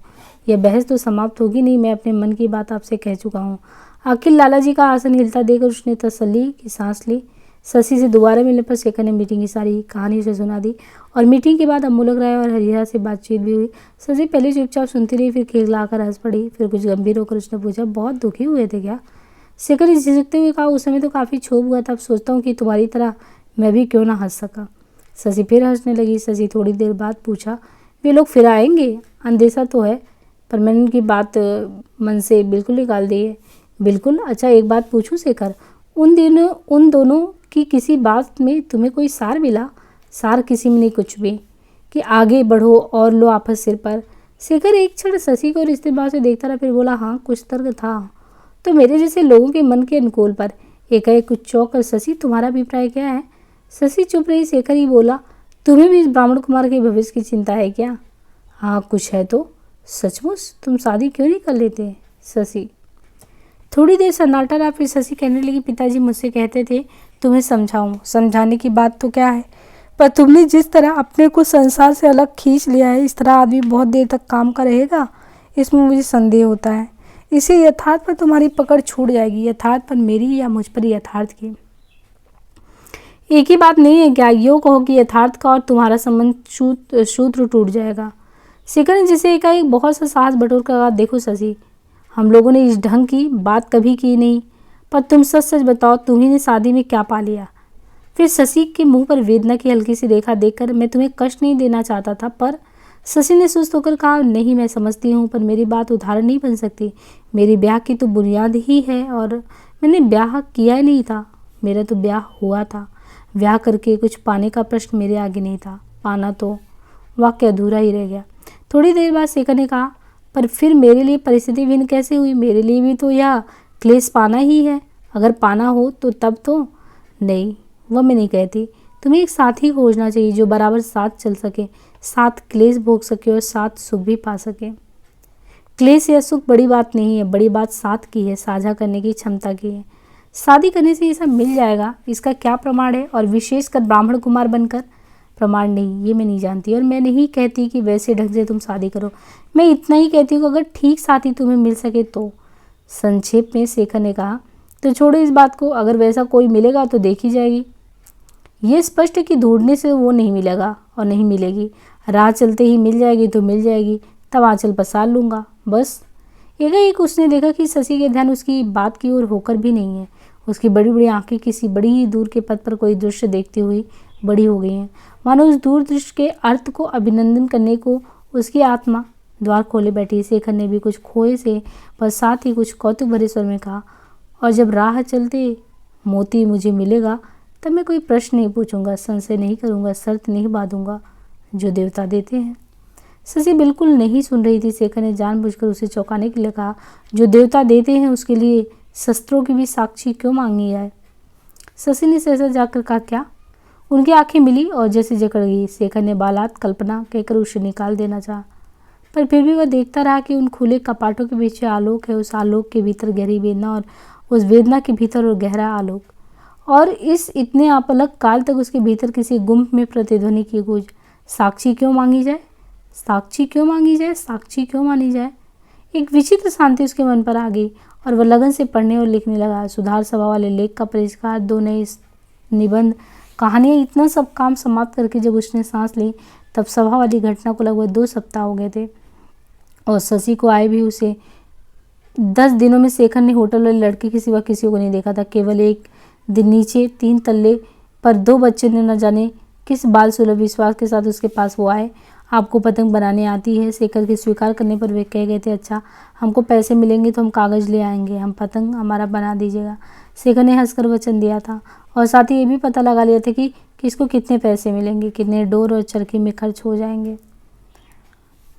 यह बहस तो समाप्त होगी नहीं, मैं अपने मन की बात आपसे कह चुका हूँ। आखिर लाला जी का आसन हिलता देखकर उसने तसल्ली की सांस ली। शशि से दोबारा मिलने पर शेखर ने मीटिंग की सारी कहानी उसे सुना दी और मीटिंग के बाद अमोलक राय और हरिहरा से बातचीत भी हुई। शशि पहले चुपचाप सुनती रही, फिर खिलखिलाकर हंस पड़ी। फिर कुछ गंभीर होकर उसने पूछा, बहुत दुखी हुए थे क्या? शेखर ने झिझकते हुए कहा, उस समय तो काफ़ी क्षोभ हुआ था, अब सोचता हूँ कि तुम्हारी तरह मैं भी क्यों ना हंस सका। शशि फिर हंसने लगी। शशि थोड़ी देर बाद पूछा, वे लोग फिर आएंगे? अंदेशा तो है, पर मैंने उनकी बात मन से बिल्कुल निकाल दी है। बिल्कुल? अच्छा, एक बात पूछूं शेखर, उन दोनों की किसी बात में तुम्हें कोई सार मिला? सार किसी में नहीं, कुछ भी, कि आगे बढ़ो और लो आपस सिर पर। शेखर एक क्षण शशि को रिश्ते भाव से देखता रहा, फिर बोला, हाँ, कुछ तर्क था, तो मेरे जैसे लोगों के मन के अनुकूल पर। एकाएक कुछ चौंक कर, शशि, तुम्हारा अभिप्राय क्या है? शशि चुप रही। शेखर ही बोला, तुम्हें भी इस ब्राह्मण कुमार के भविष्य की चिंता है क्या? हाँ, कुछ है तो। सचमुच? तुम शादी क्यों नहीं कर लेते? शशि थोड़ी देर सन्नाटा रहा, फिर शशि कहने लगी, पिताजी मुझसे कहते थे तुम्हें समझाऊं। समझाने की बात तो क्या है, पर तुमने जिस तरह अपने को संसार से अलग खींच लिया है, इस तरह आदमी बहुत देर तक काम का रहेगा, इसमें मुझे संदेह होता है। इसे यथार्थ पर तुम्हारी पकड़ छूट जाएगी। यथार्थ पर मेरी या मुझ पर यथार्थ की एक ही बात नहीं है क्या? यूँ कहो कि यथार्थ का और तुम्हारा संबंध सूत्र टूट जाएगा। शेखर ने जिसे एकाएक बहुत सा साहस बटोर कर कहा, देखो शशि, हम लोगों ने इस ढंग की बात कभी की नहीं, पर तुम सच सच बताओ, तुम्ही ने शादी में क्या पा लिया? फिर शशि के मुंह पर वेदना की हल्की सी रेखा देखकर, मैं तुम्हें कष्ट नहीं देना चाहता था, पर शशि ने सुस्त होकर कहा, नहीं, मैं समझती हूँ, पर मेरी बात उदाहरण नहीं बन सकती। मेरी ब्याह की तो बुनियाद ही है और मैंने ब्याह किया ही नहीं था, मेरा तो ब्याह हुआ था। ब्याह करके कुछ पाने का प्रश्न मेरे आगे नहीं था, पाना तो वाक्य अधूरा ही रह गया। थोड़ी देर बाद शेखर ने कहा, पर फिर मेरे लिए परिस्थिति भिन्न कैसे हुई? मेरे लिए भी तो यह क्लेश पाना ही है। अगर पाना हो तो तब तो नहीं, वह मैं नहीं कहती। तुम्हें एक साथी खोजना चाहिए जो बराबर साथ चल सके, साथ क्लेश भोग सके और साथ सुख भी पा सके। क्लेश या सुख बड़ी बात नहीं है, बड़ी बात साथ की है, साझा करने की क्षमता की है। शादी करने से ये सब मिल जाएगा, इसका क्या प्रमाण है? और विशेषकर ब्राह्मण कुमार बनकर? प्रमाण नहीं, ये मैं नहीं जानती, और मैं नहीं कहती कि वैसे ढंग से तुम शादी करो। मैं इतना ही कहती हूँ कि अगर ठीक साथी तुम्हें मिल सके तो। संक्षेप में शेखर ने कहा, तो छोड़ो इस बात को, अगर वैसा कोई मिलेगा तो देखी जाएगी। ये स्पष्ट है कि ढूंढने से वो नहीं मिलेगा और नहीं मिलेगी, राह चलते ही मिल जाएगी तो मिल जाएगी, तब आंचल पसार लूँगा, बस। एकाएक उसने देखा कि शशि के ध्यान उसकी बात की ओर होकर भी नहीं है। उसकी बड़ी बड़ी आंखें किसी बड़ी ही दूर के पथ पर कोई दृश्य देखती हुई बड़ी हो गई हैं, मानो उस दूर दृश्य के अर्थ को अभिनंदन करने को उसकी आत्मा द्वार खोले बैठी। शेखर ने भी कुछ खोए से पर साथ ही कुछ कौतुक भरे स्वर में कहा, और जब राह चलते मोती मुझे मिलेगा तब मैं कोई प्रश्न नहीं पूछूंगा, संशय नहीं करूंगा, शर्त नहीं बांधूंगा, जो देवता देते हैं। शशि बिल्कुल नहीं सुन रही थी। शेखर ने जानबूझकर उसे चौंकाने के लिए कहा, जो देवता देते हैं उसके लिए शस्त्रों की भी साक्षी क्यों मांगी जाए? शशि ने सहसा जाकर कहा, क्या? उनकी आंखें मिली और जैसे जकड़ गई। शेखर ने बालात कल्पना कहकर उसे निकाल देना चाहा, पर फिर भी वह देखता रहा कि उन खुले कपाटों के पीछे आलोक है, उस आलोक के भीतर गहरी वेदना और उस वेदना के भीतर और गहरा आलोक, और इस इतने अपलक काल तक उसके भीतर किसी गुम्फ में प्रतिध्वनि की गूंज। साक्षी क्यों मांगी जाए? साक्षी क्यों मांगी जाए? साक्षी क्यों मानी जाए? एक विचित्र शांति उसके मन पर आ गई और वह लगन से पढ़ने और लिखने लगा। सुधार सभा वाले लेख का परिष्कार, 2 नए निबंध, कहानियाँ, इतना सब काम समाप्त करके जब उसने सांस ली तब सभा वाली घटना को लगभग 2 सप्ताह हो गए थे। और शशि को आए भी उसे 10 दिनों में शेखर ने होटल वाली लड़की के सिवा किसी को नहीं देखा था। केवल एक दिन नीचे 3 तल्ले पर 2 बच्चे ने न जाने किस बाल सुलभ विश्वास के साथ उसके पास वो आए। आपको पतंग बनाने आती है? शेखर के स्वीकार करने पर वे कह गए थे, अच्छा, हमको पैसे मिलेंगे तो हम कागज़ ले आएंगे, हम पतंग हमारा बना दीजिएगा। शेखर ने हंसकर वचन दिया था और साथ ही ये भी पता लगा लिया था कि किसको कितने पैसे मिलेंगे, कितने डोर और चरखी में खर्च हो जाएंगे।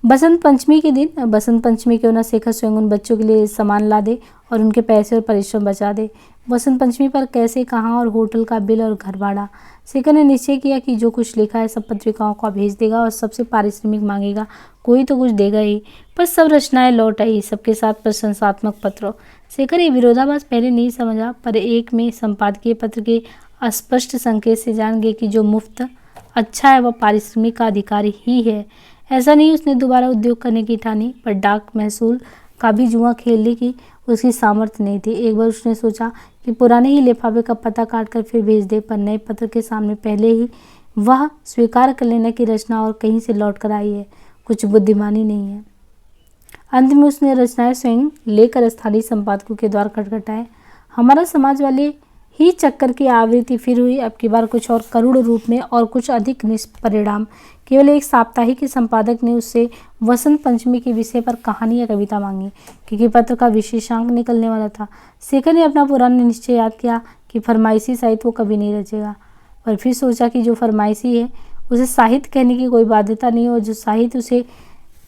बसंत पंचमी के दिन, बसंत पंचमी क्यों ना शेखर स्वयं उन बच्चों के लिए सामान ला दे और उनके पैसे और परिश्रम बचा दे। बसंत पंचमी पर कैसे, कहाँ और होटल का बिल और घर भाड़ा। शेखर ने निश्चय किया कि जो कुछ लिखा है सब पत्रिकाओं को भेज देगा और सबसे पारिश्रमिक मांगेगा, कोई तो कुछ देगा ही। पर सब रचनाएं लौट आई, सबके साथ प्रशंसात्मक पत्र। शेखर ये विरोधाभास पहले नहीं समझा, पर एक में संपादकीय पत्र के अस्पष्ट संकेत से जान गए कि जो मुफ्त अच्छा है वह पारिश्रमिक का अधिकारी ही है। ऐसा नहीं उसने दोबारा उद्योग करने की ठानी, पर डाक महसूल का भी जुआ खेलने की उसकी सामर्थ्य नहीं थी। एक बार उसने सोचा कि पुराने ही लिफाफे का पता काट कर फिर भेज दे, पर नए पत्र के सामने पहले ही वह स्वीकार कर लेना कि रचना और कहीं से लौट कर आई है, कुछ बुद्धिमानी नहीं है। अंत में उसने रचनाएं स्वयं लेकर स्थानीय संपादकों के द्वार खटखटाए। हमारा समाज वाले ही चक्कर की आवृत्ति फिर हुई, अब की बार कुछ और करुण रूप में और कुछ अधिक निष्परिणाम। केवल एक साप्ताहिक के संपादक ने उससे वसंत पंचमी के विषय पर कहानी या कविता मांगी, क्योंकि पत्र का विशेषांक निकलने वाला था। शेखर ने अपना पुराना निश्चय याद किया कि फरमाइशी साहित्य वो कभी नहीं रचेगा, पर फिर सोचा कि जो फरमाइशी है उसे साहित्य कहने की कोई बाध्यता नहीं, और जो साहित्य उसे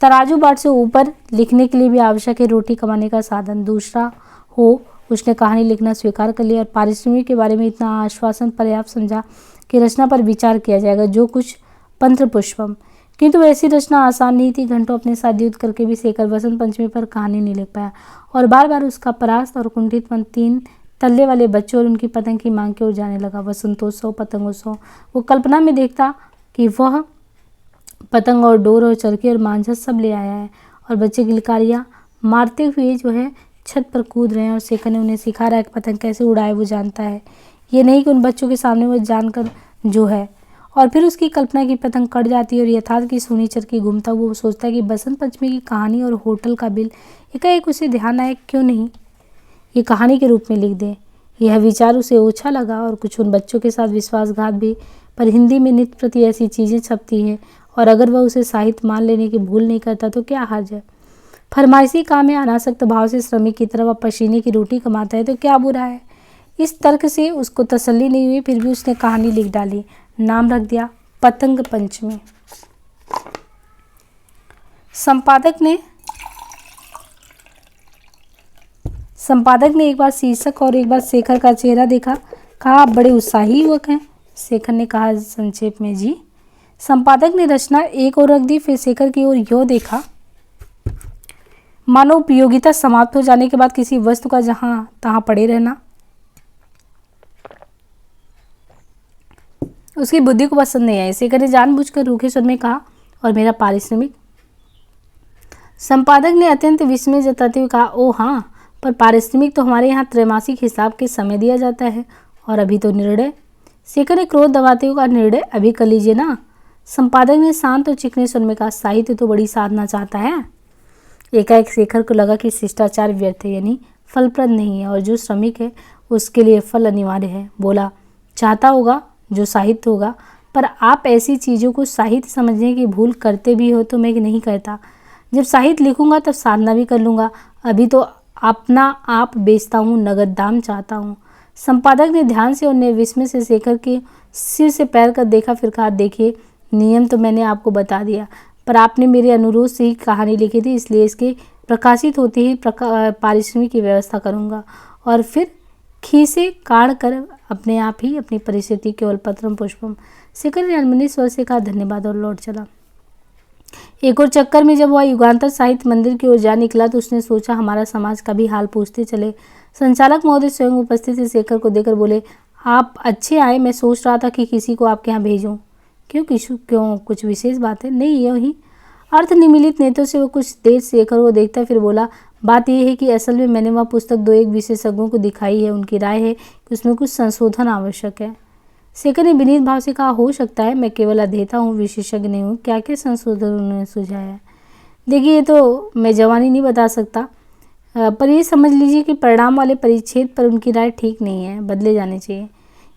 तराजू बाट से ऊपर लिखने के लिए भी आवश्यक है, रोटी कमाने का साधन दूसरा हो। उसने कहानी लिखना स्वीकार कर लिया और पारिश्रमिक के बारे में इतना आश्वासन पर्याप्त समझा कि रचना पर विचार किया जाएगा, जो कुछ पंत्र पुष्पम। किंतु ऐसी रचना आसान नहीं थी। घंटों अपने साथ युद्ध करके भी शेखर वसंत पंचमी पर कहानी नहीं लिख पाया, और बार बार उसका परास्त और कुंठित मन 3 तल्ले वाले बच्चों और उनकी पतंग की मांग की ओर जाने लगा। वसंतोत्सव, पतंगोत्सव, वो कल्पना में देखता कि वह पतंग और डोर और चरखी और मांझा सब ले आया है, और बच्चे गिलकारियाँ मारते हुए जो है छत पर कूद रहे हैं, और शेखर ने उन्हें सिखा रहा है कि पतंग कैसे उड़ाए वो जानता है, ये नहीं कि उन बच्चों के सामने वो जानकर जो है। और फिर उसकी कल्पना की पतंग कट जाती है और यथार्थ की सोनी चरखी घूमता हुआ वो सोचता है कि बसंत पंचमी की कहानी और होटल का बिल एकाएक उसे ध्यान आए, क्यों नहीं ये कहानी के रूप में लिख दें। यह विचार उसे ओछा लगा, और कुछ उन बच्चों के साथ विश्वासघात भी। पर हिंदी में नित्य प्रति ऐसी चीज़ें छपती हैं, और अगर वह उसे साहित्य मान लेने की भूल नहीं करता तो क्या हर्ज है। फरमाइशी काम में अनासक्त भाव से श्रमिक की तरह वह पसीने की रोटी कमाता है तो क्या बुरा है। इस तर्क से उसको तसल्ली नहीं हुई, फिर भी उसने कहानी लिख डाली, नाम रख दिया पतंग पंचमी। संपादक ने एक बार शीर्षक और एक बार शेखर का चेहरा देखा, कहा, आप बड़े उत्साही युवक हैं। शेखर ने कहा संक्षेप में, जी। संपादक ने रचना एक ओर रख दी, फिर शेखर की ओर यो देखा मानो उपयोगिता समाप्त हो जाने के बाद किसी वस्तु का जहां तहां पड़े रहना उसकी बुद्धि को पसंद नहीं आई। शेखर ने जानबूझकर रूखे स्वर में कहा, और मेरा पारिश्रमिक। संपादक ने अत्यंत विस्मय जताते हुए कहा, ओ हाँ, पर पारिश्रमिक तो हमारे यहाँ त्रैमासिक हिसाब के समय दिया जाता है, और अभी तो निर्णय। शेखर ने क्रोध दबाते हुए कहा, निर्णय अभी कर लीजिए ना। संपादक ने शांत और चिकने स्वर में कहा, साहित्य तो बड़ी साधना चाहता है। एकाएक शेखर को लगा कि शिष्टाचार व्यर्थ है, यानी फलप्रद नहीं है, और जो श्रमिक है उसके लिए फल अनिवार्य है। बोला, चाहता होगा जो साहित्य होगा, पर आप ऐसी चीज़ों को साहित्य समझने की भूल करते भी हो तो मैं नहीं करता। जब साहित्य लिखूंगा तब साधना भी कर लूँगा, अभी तो अपना आप बेचता हूँ, नगद दाम चाहता हूँ। संपादक ने ध्यान से और विस्मय से शेखर के सिर से पैर कर देखा, फिर कहा, देखिए, नियम तो मैंने आपको बता दिया, पर आपने मेरे अनुरोध से ही कहानी लिखी थी, इसलिए इसके प्रकाशित होते ही पारिश्रमिक की व्यवस्था करूँगा, और फिर खीसे काढ़ कर अपने आप ही अपनी परिस्थिति केवल पत्रम पुष्पम। शेखर ने अनमनी स्वर से कहा, धन्यवाद, और लौट चला। एक और चक्कर में जब वह युगांतर साहित्य मंदिर की ओर जा निकला तो उसने सोचा, हमारा समाज का भी हाल पूछते चले। संचालक महोदय स्वयं उपस्थित थे। शेखर को देखकर बोले, आप अच्छे आए, मैं सोच रहा था कि किसी को आपके यहाँ भेजूं। क्यों, कुछ विशेष बात है? नहीं, यही। अर्थ निमिलित नेत्रों से वो कुछ देर शेखर को देखता, फिर बोला, बात यह है कि असल में मैंने वह पुस्तक दो एक विशेषज्ञों को दिखाई है। उनकी राय है कि उसमें कुछ संशोधन आवश्यक है। शेखर ने विनीत भाव से कहा, हो सकता है, मैं केवल अध्येता हूँ, विशेषज्ञ नहीं हूँ। क्या क्या संशोधन उन्होंने सुझाया है? देखिए, ये तो मैं जवानी नहीं बता सकता, पर ये समझ लीजिए कि परिणाम वाले परिच्छेद पर उनकी राय ठीक नहीं है, बदले जाने चाहिए।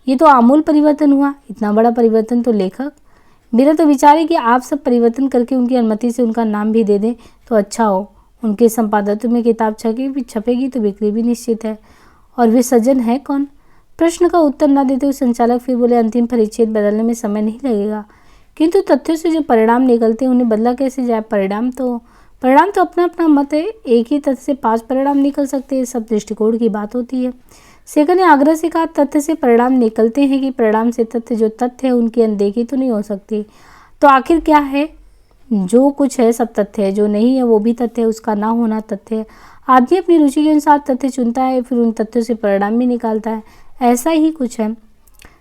ये तो आमूल परिवर्तन हुआ, इतना बड़ा परिवर्तन तो लेखक। मेरा तो विचार है कि आप सब परिवर्तन करके उनकी अनुमति से उनका नाम भी दे दें तो अच्छा हो। उनके संपादकत्व में किताब छपेगी तो बिक्री भी निश्चित है। और वे सज्जन है कौन? प्रश्न का उत्तर न देते हुए संचालक फिर बोले, अंतिम परिच्छेद बदलने में समय नहीं लगेगा, किंतु तथ्यों से जो परिणाम निकलते हैं उन्हें बदला कैसे जाए? परिणाम तो अपना अपना मत है। एक ही तथ्य से 5 परिणाम निकल सकते हैं, सब दृष्टिकोण की बात होती है। शेखर ने आग्रह से कहा, तथ्य से परिणाम निकलते हैं कि परिणाम से तथ्य? जो तथ्य है उनकी अनदेखी तो नहीं हो सकती। तो आखिर क्या है? जो कुछ है सब तथ्य है, जो नहीं है वो भी तथ्य है, उसका ना होना तथ्य है। आदमी अपनी रुचि के अनुसार तथ्य चुनता है, फिर उन तथ्यों से परिणाम भी निकालता है। ऐसा ही कुछ है।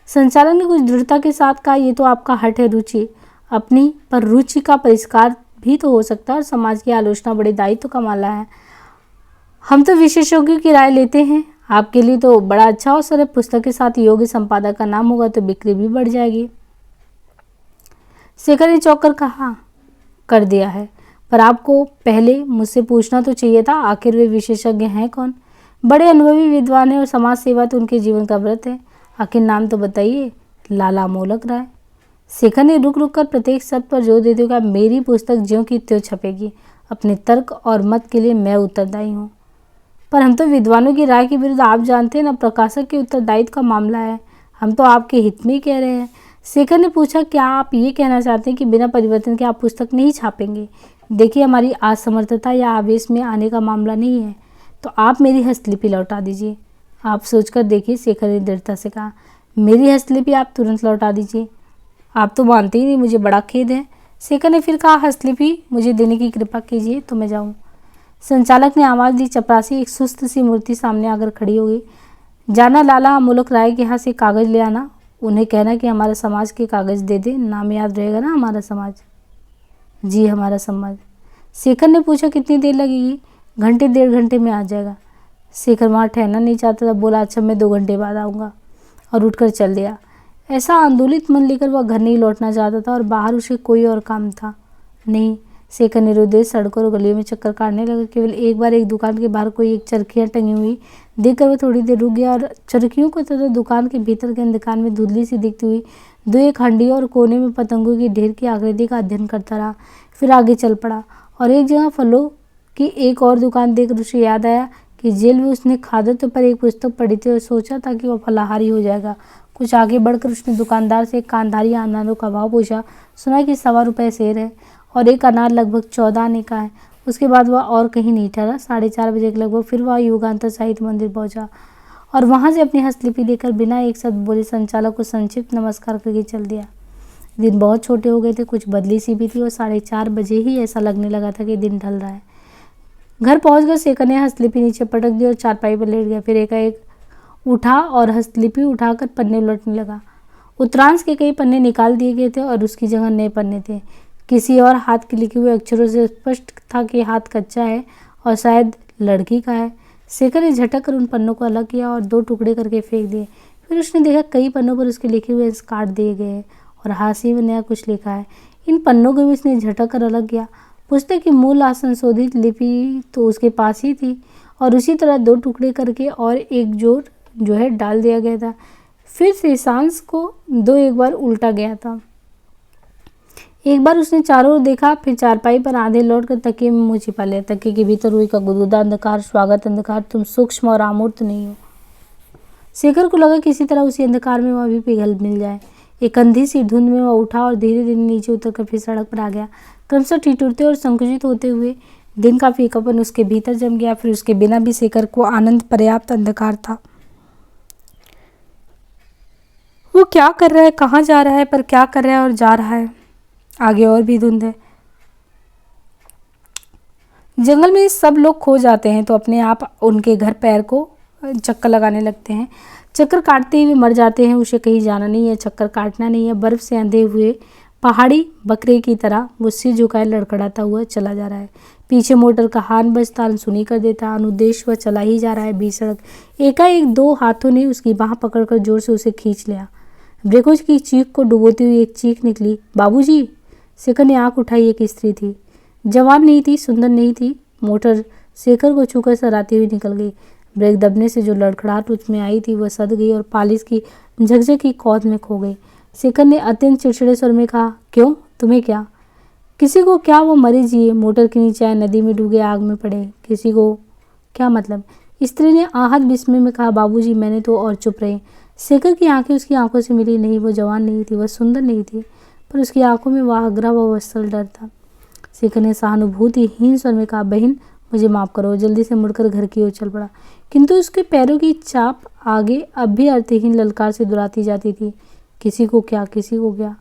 संचालक ने कुछ दृढ़ता के साथ कहा, ये तो आपका हट है रुचि अपनी, पर रुचि का परिष्कार भी तो हो सकता है, और समाज की आलोचना बड़े दायित्व का मामला है। हम तो विशेषज्ञों की राय लेते हैं। आपके लिए तो बड़ा अच्छा अवसर है, पुस्तक के साथ योग्य संपादक का नाम होगा तो बिक्री भी बढ़ जाएगी। शेखर ने चौंक कर कहा, कर दिया है, पर आपको पहले मुझसे पूछना तो चाहिए था, आखिर वे विशेषज्ञ हैं कौन? बड़े अनुभवी विद्वान हैं और समाज सेवा तो उनके जीवन का व्रत है। आखिर नाम तो बताइए। लाला अमोलक राय। शेखर ने रुक रुक कर प्रत्येक शब्द पर जोर देते हुए कहा, मेरी पुस्तक ज्यों की त्यों छपेगी। अपने तर्क और मत के लिए मैं उत्तरदायी हूँ। पर हम तो विद्वानों की राय के विरुद्ध, आप जानते हैं ना, प्रकाशक के उत्तरदायित्व का मामला है। हम तो आपके हित में ही कह रहे हैं। शेखर ने पूछा, क्या आप ये कहना चाहते हैं कि बिना परिवर्तन के आप पुस्तक नहीं छापेंगे? देखिए, हमारी असमर्थता या आवेश में आने का मामला नहीं है, तो आप मेरी हस्तलिपि लौटा दीजिए। आप सोचकर देखिए, शेखर ने दृढ़ता से कहा, मेरी हस्तलिपि आप तुरंत लौटा दीजिए। आप तो मानते ही नहीं, मुझे बड़ा खेद है। शेखर ने फिर कहा, हस्तलिपि मुझे देने की कृपा कीजिए तो मैं जाऊँ। संचालक ने आवाज़ दी। चपरासी एक सुस्त सी मूर्ति सामने आकर खड़ी हो गई। जाना, लाला अमोलक राय के यहाँ से कागज़ ले आना। उन्हें कहना कि हमारा समाज के कागज़ दे दे, नाम याद रहेगा ना हमारा समाज? जी, हमारा समाज। शेखर ने पूछा, कितनी देर लगेगी? घंटे 1.5 घंटे में आ जाएगा। शेखर वहाँ ठहरना नहीं चाहता था। बोला, अच्छा, मैं 2 घंटे बाद आऊँगा, और उठकर चल दिया। ऐसा आंदोलित मन लेकर वह घर नहीं लौटना चाहता था, और बाहर उसे कोई और काम था नहीं। शेखर निरुद्देश सड़कों और गलियों में चक्कर काटने लगा। केवल एक बार एक दुकान के बाहर कोई एक चरखियाँ टंगी हुई देखकर वह थोड़ी देर रुक गया, और चरखियों को तथा दुकान के भीतर के अंधकार में धुंधली सी दिखती हुई 2-1 हंडियों और कोने में पतंगों की ढेर की आकृति का अध्ययन करता रहा। फिर आगे चल पड़ा, और एक जगह फलों की एक और दुकान देखकर उसे याद आया कि जेल में उसने खाद्य पर एक पुस्तक पढ़ी थी, और सोचा था कि वह फलाहारी हो जाएगा। कुछ आगे बढ़कर उसने दुकानदार से एक कांधारी अनारों का भाव पूछा। सुना कि 1.25 रुपये सेर है, और एक अनार लगभग 14 आने का है। उसके बाद वह और कहीं नहीं ठहरा। 4:30 बजे के लगभग फिर वह युगांतर साहित्य मंदिर पहुंचा, और वहां से अपनी हस्तलिपि देकर बिना एक शब्द बोले संचालक को संक्षिप्त नमस्कार करके चल दिया। दिन बहुत छोटे हो गए थे, कुछ बदली सी भी थी, और 4:30 बजे ही ऐसा लगने लगा था कि दिन ढल रहा है। घर पहुंचकर शेखर ने हस्तलिपि नीचे पटक दी और चारपाई पर लेट गया। फिर एकाएक उठा और हस्तलिपि उठाकर पन्ने उलटने लगा। उत्तरांश के कई पन्ने निकाल दिए गए थे और उसकी जगह नए पन्ने थे। किसी और हाथ के लिखे हुए अक्षरों से स्पष्ट था कि हाथ कच्चा है और शायद लड़की का है। शेखर ने झटक कर उन पन्नों को अलग किया और 2 टुकड़े करके फेंक दिए। फिर उसने देखा कई पन्नों पर उसके लिखे हुए काट दिए गए हैं और हाशिए में नया कुछ लिखा है। इन पन्नों को भी उसने झटक कर अलग किया। पुस्तक की मूल असंशोधित लिपि तो उसके पास ही थी, और उसी तरह 2 टुकड़े करके और एक जोड़ जो है डाल दिया गया था। फिर शेषांश को 2-1 बार उल्टा गया था। एक बार उसने चारों ओर देखा, फिर चारपाई पर आधे लौटकर तकिए में मुंह छिपा लिया। तकिए के भीतर रुई का गुदगुदा अंधकार, स्वागत अंधकार, तुम सूक्ष्म और अमूर्त नहीं हो। शेखर को लगा किसी तरह उसी अंधकार में वह भी पिघल मिल जाए। एक अंधी सी धुंध में वह उठा और धीरे धीरे नीचे उतरकर फिर सड़क पर आ गया। क्रमशः ठिठुरते और संकुचित होते हुए दिन का फीकापन उसके भीतर जम गया। फिर उसके बिना भी शेखर को आनंद पर्याप्त अंधकार था। वो क्या कर रहा है, कहाँ जा रहा है, पर क्या कर रहा है और जा रहा है। आगे और भी धुंध है। जंगल में सब लोग खो जाते हैं तो अपने आप उनके घर पैर को चक्कर लगाने लगते हैं। चक्कर काटते हुए मर जाते हैं। उसे कहीं जाना नहीं है, चक्कर काटना नहीं है। बर्फ से अंधे हुए पहाड़ी बकरे की तरह वो सिर झुकाए लड़खड़ाता हुआ चला जा रहा है। पीछे मोटर का हॉर्न बजता, अनसुनी कर देता। अनुदेश वह चला ही जा रहा है बीच सड़क। एकाएक 2 हाथों ने उसकी बाह पकड़कर जोर से उसे खींच लिया। ब्रेकों की चीख को डुबोती हुई एक चीख निकली, बाबूजी! शेखर ने आंख उठाई। एक स्त्री थी। जवान नहीं थी, सुंदर नहीं थी। मोटर शेखर को छूकर सराती हुई निकल गई। ब्रेक दबने से जो लड़खड़ाहट उसमें आई थी वह सद गई और पालिश की झकझकी कौध में खो गई। शेखर ने अत्यंत चिड़चिड़े स्वर में कहा, क्यों, तुम्हें क्या? किसी को क्या, वो मरे जिए, मोटर के नीचे आए, नदी में डूबे, आग में पड़े, किसी को क्या मतलब? स्त्री ने आहत विस्मय में कहा, बाबूजी मैंने तो। और चुप रहे। शेखर की आंखें उसकी आंखों से मिली नहीं। वो जवान नहीं थी, वह सुंदर नहीं थी, पर उसकी आंखों में वह आग्रह व वत्सल डर था। शेखर ने सहानुभूतिहीन स्वर में कहा, बहन मुझे माफ़ करो। जल्दी से मुड़कर घर की ओर चल पड़ा, किंतु उसके पैरों की चाप आगे अब भी अर्थहीन ललकार से दुहराती जाती थी, किसी को क्या, किसी को क्या?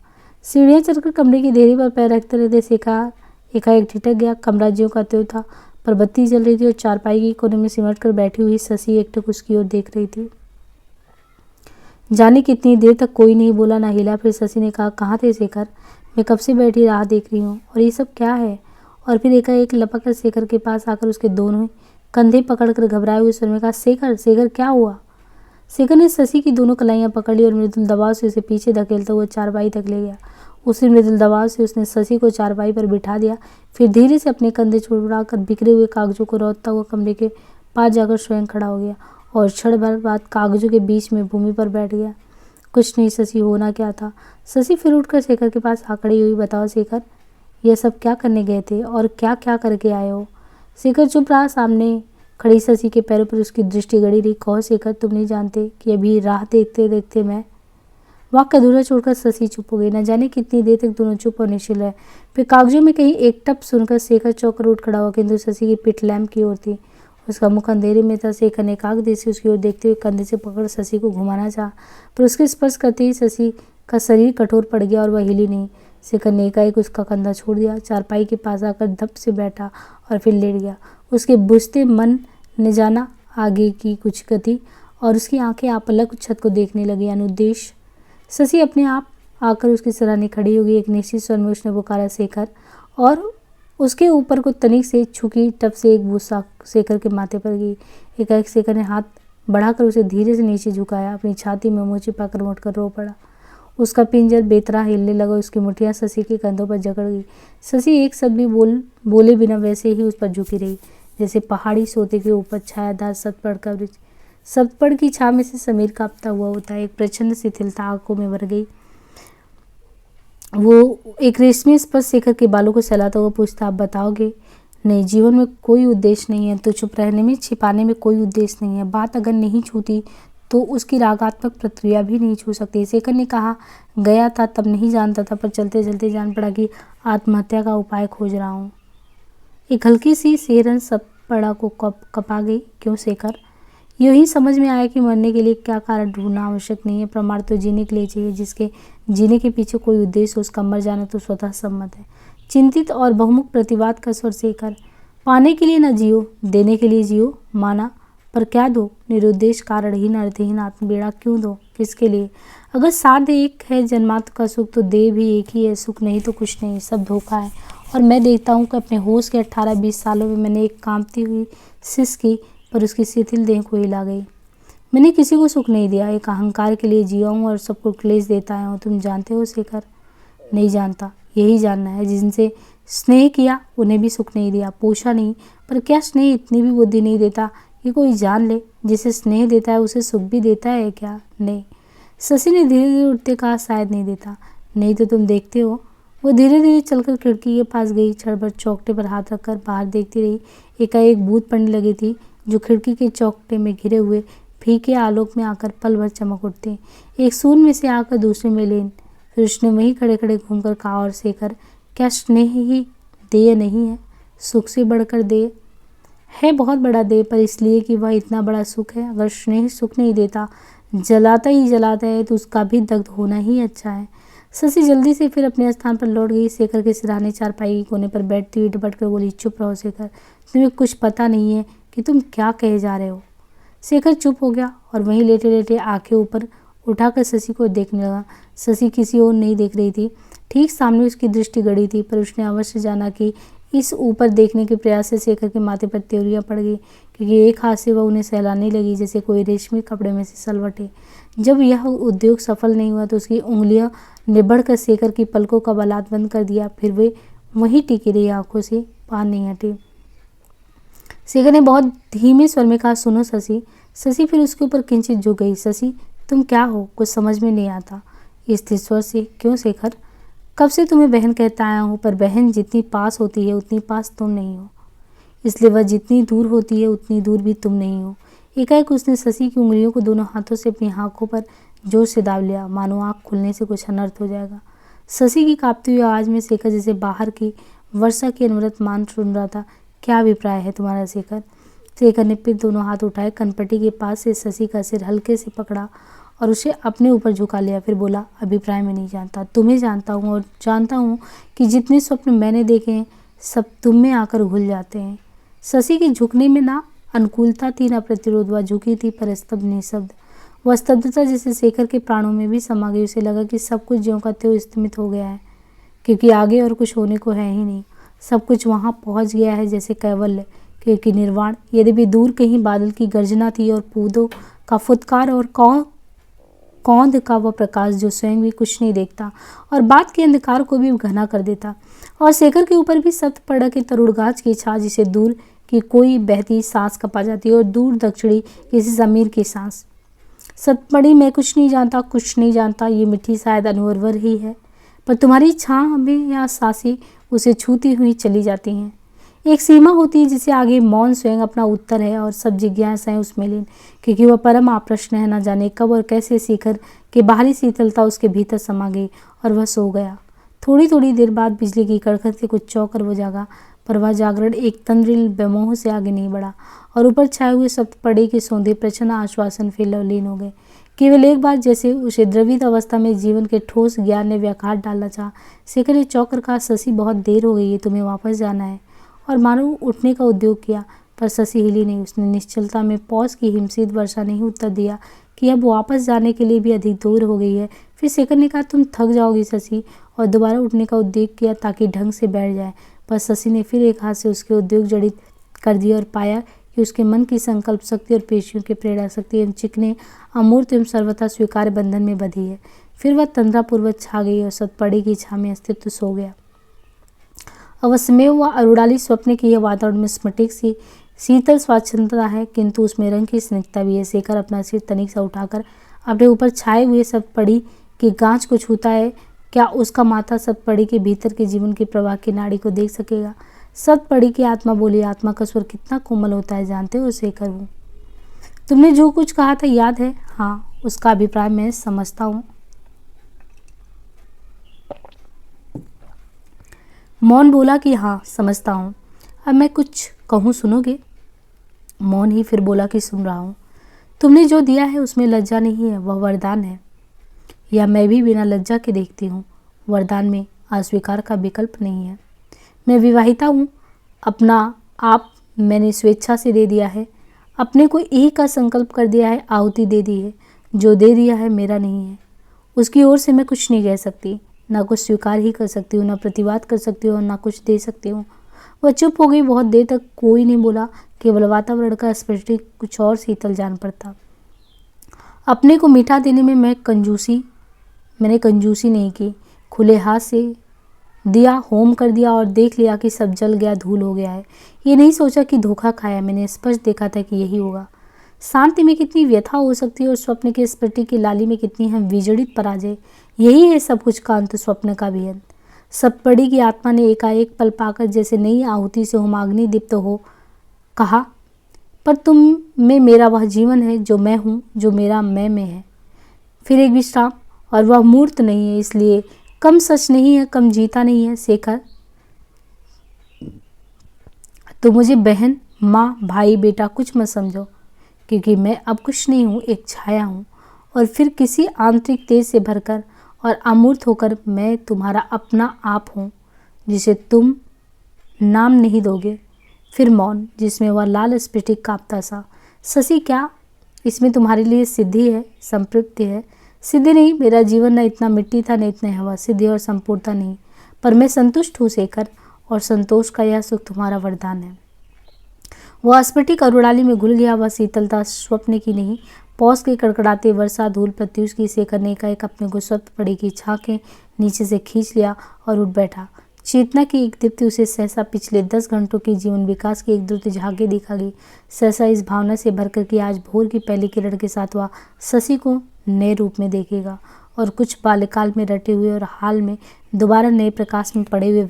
सीढ़ियाँ चढ़कर कमरे की देहरी पर पैर रखते रहते शेखर एकाएक ठिठक गया। कमरा ज्यों का त्यों था, पर बत्ती जल रही थी और चारपाई के कोने में सिमट कर बैठी हुई शशि एकटक उसकी ओर देख रही थी। जाने कितनी देर तक कोई नहीं बोला, ना हिला। फिर शशि ने कहा, कहाँ थे शेखर? मैं कब से बैठी राह देख रही हूँ, और ये सब क्या है? और फिर एकाएक लपक कर शेखर के पास आकर उसके दोनों कंधे पकड़कर घबराए हुए स्वर में कहा, शेखर, शेखर क्या हुआ? शेखर ने शशि की दोनों कलाइयाँ पकड़ ली और मृदुल दबाव से उसे पीछे धकेलता हुआ चारपाई तक ले गया। उसी मृदुल दबाव से उसने शशि को चारपाई पर बिठा दिया। फिर धीरे से अपने कंधे छुड़ाकर बिखरे हुए कागजों को रौंदता हुआ कमरे के पास जाकर स्वयं खड़ा हो गया और क्षण भर बाद कागजों के बीच में भूमि पर बैठ गया। कुछ नहीं शशि, होना क्या था? शशि फिर उठकर शेखर के पास आ खड़ी हुई। बताओ शेखर, यह सब क्या करने गए थे और क्या क्या करके आए हो? शेखर चुप रहा। सामने खड़ी शशि के पैरों पर उसकी दृष्टि गड़ी रही। कहो शेखर, तुम नहीं जानते कि अभी राह देखते देखते मैं। वाक्य अधूरा छोड़कर शशि चुप हो गई। न जाने कितनी देर तक दोनों चुप और निश्चल रहे। फिर कागजों में कहीं एक टप सुनकर शेखर चौंकर उठ खड़ा हुआ, किंतु शशि की पीठ लैंप की ओर थी। उसका मुख अंधेरे में था। शेखर ने एकाग्र दृष्टि से उसकी ओर देखते हुए कंधे से पकड़ शशि को घुमाना चाहा, पर उसके स्पर्श करते ही शशि का शरीर कठोर पड़ गया और वह हिली नहीं। शेखर ने एकाएक उसका कंधा छोड़ दिया, चारपाई के पास आकर धप से बैठा और फिर लेट गया। उसके बुझते मन ने जाना आगे की कुछ गति, और उसकी आंखें आपलक छत को देखने लगी। अनुदेश शशि अपने आप आकर उसकी सराहने खड़ी हो गई। एक निश्चित स्वर में उसने पुकारा, शेखर, और उसके ऊपर को तनिक से छुकी टप से एक बूसा शेखर के माथे पर गई। एकाएक शेखर ने हाथ बढ़ाकर उसे धीरे से नीचे झुकाया। अपनी छाती में मुँह छिपाकर मुड़कर रो पड़ा। उसका पिंजर बेतरा हिलने लगा। उसकी मुठ्ठियाँ शशि के कंधों पर जकड़ गई। शशि एक शब्द भी बोले बिना वैसे ही उस पर झुकी रही, जैसे पहाड़ी सोते के ऊपर छायादार सतपड़ का वृक्ष। सतपड़ की छाव में से समीर कांपता हुआ होता है। एक प्रचंड शिथिलता आंखों में भर गई। वो एक रेशमी स्पर्श शेखर के बालों को सहलाता हुआ पूछता, आप बताओगे? नहीं, जीवन में कोई उद्देश्य नहीं है, तो चुप रहने में, छिपाने में कोई उद्देश्य नहीं है। बात अगर नहीं छूती तो उसकी रागात्मक प्रक्रिया भी नहीं छू सकती। शेखर ने कहा, गया था तब नहीं जानता था, पर चलते चलते जान पड़ा कि आत्महत्या का उपाय खोज रहा हूँ। एक हल्की सी सेहरन सतपड़ा को कपा गई। क्यों शेखर? यूं ही समझ में आया कि मरने के लिए क्या कारण ढूंढना आवश्यक नहीं है। प्रमाण तो जीने के लिए चाहिए। जिसके जीने के पीछे कोई उद्देश्य हो, उसका मर जाना तो स्वतः सम्मत है। चिंतित और बहुमुख प्रतिवाद का स्वर शेखर, पाने के लिए न जियो, देने के लिए जियो। माना, पर क्या दो? निरुद्देश्य, कारणहीन, अर्थहीन आत्मबेड़ा क्यों दो? किसके लिए? अगर साध एक है जन्मांतर का सुख, तो देह भी एक ही है। सुख नहीं तो कुछ नहीं, सब धोखा है। और मैं देखता हूँ कि अपने होश के 18-20 सालों में मैंने एक कांपती हुई शिश की, पर उसकी शिथिल देह को हिला गई। मैंने किसी को सुख नहीं दिया। एक अहंकार के लिए जिया हूँ और सबको क्लेश देता आया हूँ। तुम जानते हो शेखर? नहीं जानता। यही जानना है। जिनसे स्नेह किया उन्हें भी सुख नहीं दिया, पोषा नहीं। पर क्या स्नेह इतनी भी बुद्धि नहीं देता कि कोई जान ले, जिसे स्नेह देता है उसे सुख भी देता है क्या? नहीं। शशि ने धीरे धीरे उठते कहा, शायद नहीं देता। नहीं तो तुम देखते हो। वो धीरे धीरे चलकर खिड़की के पास गई। क्षण भर चौखटे पर हाथ रखकर बाहर देखती रही। एकाएक बूंद पड़ने लगी थी, जो खिड़की के चौखटे में घिरे हुए फीके आलोक में आकर पल भर चमक उठते, एक सून में से आकर दूसरे में लीन। फिर उसने वहीं खड़े खड़े घूमकर कहा, और शेखर, क्या स्नेह ही देय नहीं है? सुख से बढ़कर देय है, बहुत बड़ा देय, पर इसलिए कि वह इतना बड़ा सुख है। अगर स्नेह सुख नहीं देता, जलाता ही जलाता है, तो उसका भी दग्ध होना ही अच्छा है। शशि जल्दी से फिर अपने स्थान पर लौट गई। शेखर के सिरहाने चारपाई के कोने पर बैठती हुई डपट कर बोली, चुप रहो शेखर, तुम्हें कुछ पता नहीं है कि तुम क्या कहे जा रहे हो। शेखर चुप हो गया और वहीं लेटे लेटे आंखें ऊपर उठाकर शशि को देखने लगा। शशि किसी ओर नहीं देख रही थी। ठीक सामने उसकी दृष्टि गड़ी थी, पर उसने अवश्य जाना कि इस ऊपर देखने के प्रयास से शेखर के माथे पर त्योरियां पड़ गई, क्योंकि एक हाथ से वह उन्हें सहलाने लगी जैसे कोई रेशमी कपड़े में से सलवटे। जब यह उद्योग सफल नहीं हुआ तो उसकी उंगलियां निबड़ कर शेखर की पलकों का बलात् बंद कर दिया। फिर वे वहीं टिकी रही, आंखों से बाहर नहीं हटी। शेखर ने बहुत धीमे स्वर में कहा, सुनो शशि। शशि फिर उसके ऊपर किंचित झुक गई। शशि, तुम क्या हो? कुछ समझ में नहीं आता। स्थिर स्वर से, क्यों शेखर? कब से तुम्हें बहन कहता आया हूँ, पर बहन जितनी पास होती है उतनी पास तुम नहीं हो, इसलिए वह जितनी दूर होती है उतनी दूर भी तुम नहीं हो। एकाएक उसने शशि की उंगलियों को दोनों हाथों से अपनी आंखों पर जोर से दाब लिया, मानो आंख खुलने से कुछ अनर्थ हो जाएगा। शशि की कांपती हुई आवाज में शेखर जैसे बाहर की वर्षा की अनवरत मान सुन रहा था। क्या अभिप्राय है तुम्हारा शेखर? शेखर ने फिर दोनों हाथ उठाए, कनपटी के पास से शशि का सिर हल्के से पकड़ा और उसे अपने ऊपर झुका लिया। फिर बोला, अभिप्राय में नहीं जानता, तुम्हें जानता हूँ, और जानता हूँ कि जितने स्वप्न मैंने देखे हैं सब तुम में आकर घुल जाते हैं। शशि के झुकने में ना अनुकूलता थी, ना प्रतिरोध। वह झुकी थी पर स्तब्ध, निःशब्द। वह स्तब्धता जैसे शेखर के प्राणों में भी समा गई। उसे लगा कि सब कुछ ज्यों का त्यों स्तिमित हो गया है, क्योंकि आगे और कुछ होने को है ही नहीं। सब कुछ वहां पहुंच गया है जैसे कैवल्य, क्योंकि निर्वाण। यद्यपि दूर कहीं बादल की गर्जना थी और पौधों का फुतकार और कौंध का वह प्रकाश जो स्वयं भी कुछ नहीं देखता और बात के अंधकार को भी घना कर देता। और शेखर के ऊपर भी सख्त पड़ा कि तरुणगाछ की छाछ जिसे दूर की कोई बहती सांस कपा जाती है और दूर दक्षिणी किसी जमीर की सांस। सतपड़ी, मैं कुछ नहीं जानता, कुछ नहीं जानता, ये मिट्टी शायद अनवरवर ही है, पर तुम्हारी छां में या सांसें उसे छूती हुई चली जाती हैं। एक सीमा होती है जिसे आगे मौन स्वयं अपना उत्तर है और सब जिज्ञासाएं उसमें लीन, क्योंकि वह परम आप्रश्न है। न जाने कब और कैसे शेखर के बाहरी शीतलता उसके भीतर समा गई और वह सो गया। थोड़ी थोड़ी देर बाद बिजली की कड़कड़ से कुछ चौंक कर वो जागा, पर वह जागरण एक तंद्रिल बेमोह से आगे नहीं बढ़ा और ऊपर छाए हुए सप्तपड़ी के सौंदे प्रचन्न आश्वासन फिर लवलीन हो गए। केवल एक बात जैसे उसे द्रवित अवस्था में जीवन के ठोस ज्ञान ने व्याघात डालना चाहा। शेखर ने चौंक कर कहा, शशि बहुत देर हो गई है, तुम्हें वापस जाना है। और मानो उठने का उद्योग किया, पर शशि हिली नहीं। उसने निश्चलता में पौष की हिमशीत वर्षा नहीं उत्तर दिया कि अब वापस जाने के लिए भी अधिक दूर हो गई है। फिर शेखर ने कहा, तुम थक जाओगी शशि, और दोबारा उठने का उद्योग किया ताकि ढंग से बैठ जाए, पर शशि ने फिर एक हाथ से उसके उद्योग जड़ित कर दिया और पाया कि उसके मन की संकल्प शक्ति और पेशियों की प्रेरणा शक्ति एवं चिकने अमूर्त एवं सर्वथा स्वीकार्य बंधन में बधी है। फिर वह तंद्रापूर्वक छा गई और सतपड़ी की छां में अस्तित्व सो गया। अवश्यमेव वह अरुणाली स्वप्न की यह वातावरण में स्फटिक सी शीतल स्वाच्छंदता है, किंतु उसमें रंग की स्निग्धता भी है। शेखर अपना सिर तनिक सा उठाकर अपने ऊपर छाए हुए सतपड़ी की गांच को छूता है। क्या उसका माथा सतपड़ी के भीतर के जीवन के प्रवाह की नाड़ी को देख सकेगा? सतपड़ी की आत्मा बोली। आत्मा का स्वर कितना कोमल होता है, जानते हो शेखर? हूँ तुमने जो कुछ कहा था याद है? हाँ, उसका अभिप्राय मैं समझता हूँ। मौन बोला कि हाँ समझता हूँ। अब मैं कुछ कहूँ, सुनोगे? मौन ही फिर बोला कि सुन रहा हूँ। तुमने जो दिया है उसमें लज्जा नहीं है, वह वरदान है, या मैं भी बिना लज्जा के देखती हूँ। वरदान में अस्वीकार का विकल्प नहीं है। मैं विवाहिता हूँ, अपना आप मैंने स्वेच्छा से दे दिया है, अपने को एक का संकल्प कर दिया है, आहुति दे दी है। जो दे दिया है मेरा नहीं है, उसकी ओर से मैं कुछ नहीं कह सकती, ना कुछ स्वीकार ही कर सकती हूँ, ना प्रतिवाद कर सकती हूँ, ना कुछ दे सकती हूँ। वह चुप हो गई। बहुत देर तक कोई नहीं बोला, केवल वातावरण का स्पर्श कुछ और शीतल जान पड़ता। अपने को मीठा देने में मैंने कंजूसी नहीं की। खुले हाथ से दिया, होम कर दिया और देख लिया कि सब जल गया, धूल हो गया है। ये नहीं सोचा कि धोखा खाया, मैंने स्पष्ट देखा था कि यही होगा। शांति में कितनी व्यथा हो सकती है और स्वप्न के स्फटिक की लाली में कितनी है विजड़ित पराजय। यही है सब कुछ का अंत, स्वप्न का भी अंत। सतपड़ी की आत्मा ने एकाएक पल पाकर जैसे नई आहुति से होमाग्नि दीप्त हो कहा, पर तुम में मेरा वह जीवन है जो मैं हूँ, जो मेरा मैं में है। फिर एक विश्राम, और वह मूर्त नहीं है, इसलिए कम सच नहीं है, कम जीता नहीं है। शेखर, तो मुझे बहन, माँ, भाई, बेटा कुछ मत समझो, क्योंकि मैं अब कुछ नहीं हूँ, एक छाया हूँ। और फिर किसी आंतरिक तेज से भरकर और अमूर्त होकर मैं तुम्हारा अपना आप हूँ, जिसे तुम नाम नहीं दोगे। फिर मौन, जिसमें वह लाल स्फटिक कांपता सा। शशि, क्या इसमें तुम्हारे लिए सिद्धि है, संतृप्ति है? सिद्धि नहीं, मेरा जीवन न इतना मिट्टी था न इतना हवा। सिद्धि और संपूर्णता नहीं, पर मैं संतुष्ट हूँ शेखर, और संतोष का यह सुख तुम्हारा वरदान है। वह स्फटिक अरुणाली में घुल गया। वह शीतलता स्वप्न की नहीं, पौष के कड़कड़ाते वर्षा धूल प्रत्युष की से करने का एक अपने को स्वप्न पड़ी की छा के नीचे से खींच लिया और उठ बैठा। चेतना की एक दीप्ति उसे सहसा पिछले 10 घंटों की जीवन विकास की एक द्रुत झांकी दिखा गई। सहसा इस भावना से भरकर कि आज भोर की पहली किरण के साथ वह शशि को नए रूप में देखेगा और कुछ बाल्यकाल में रटे हुए और हाल में दोबारा नए प्रकाश में पड़े हुए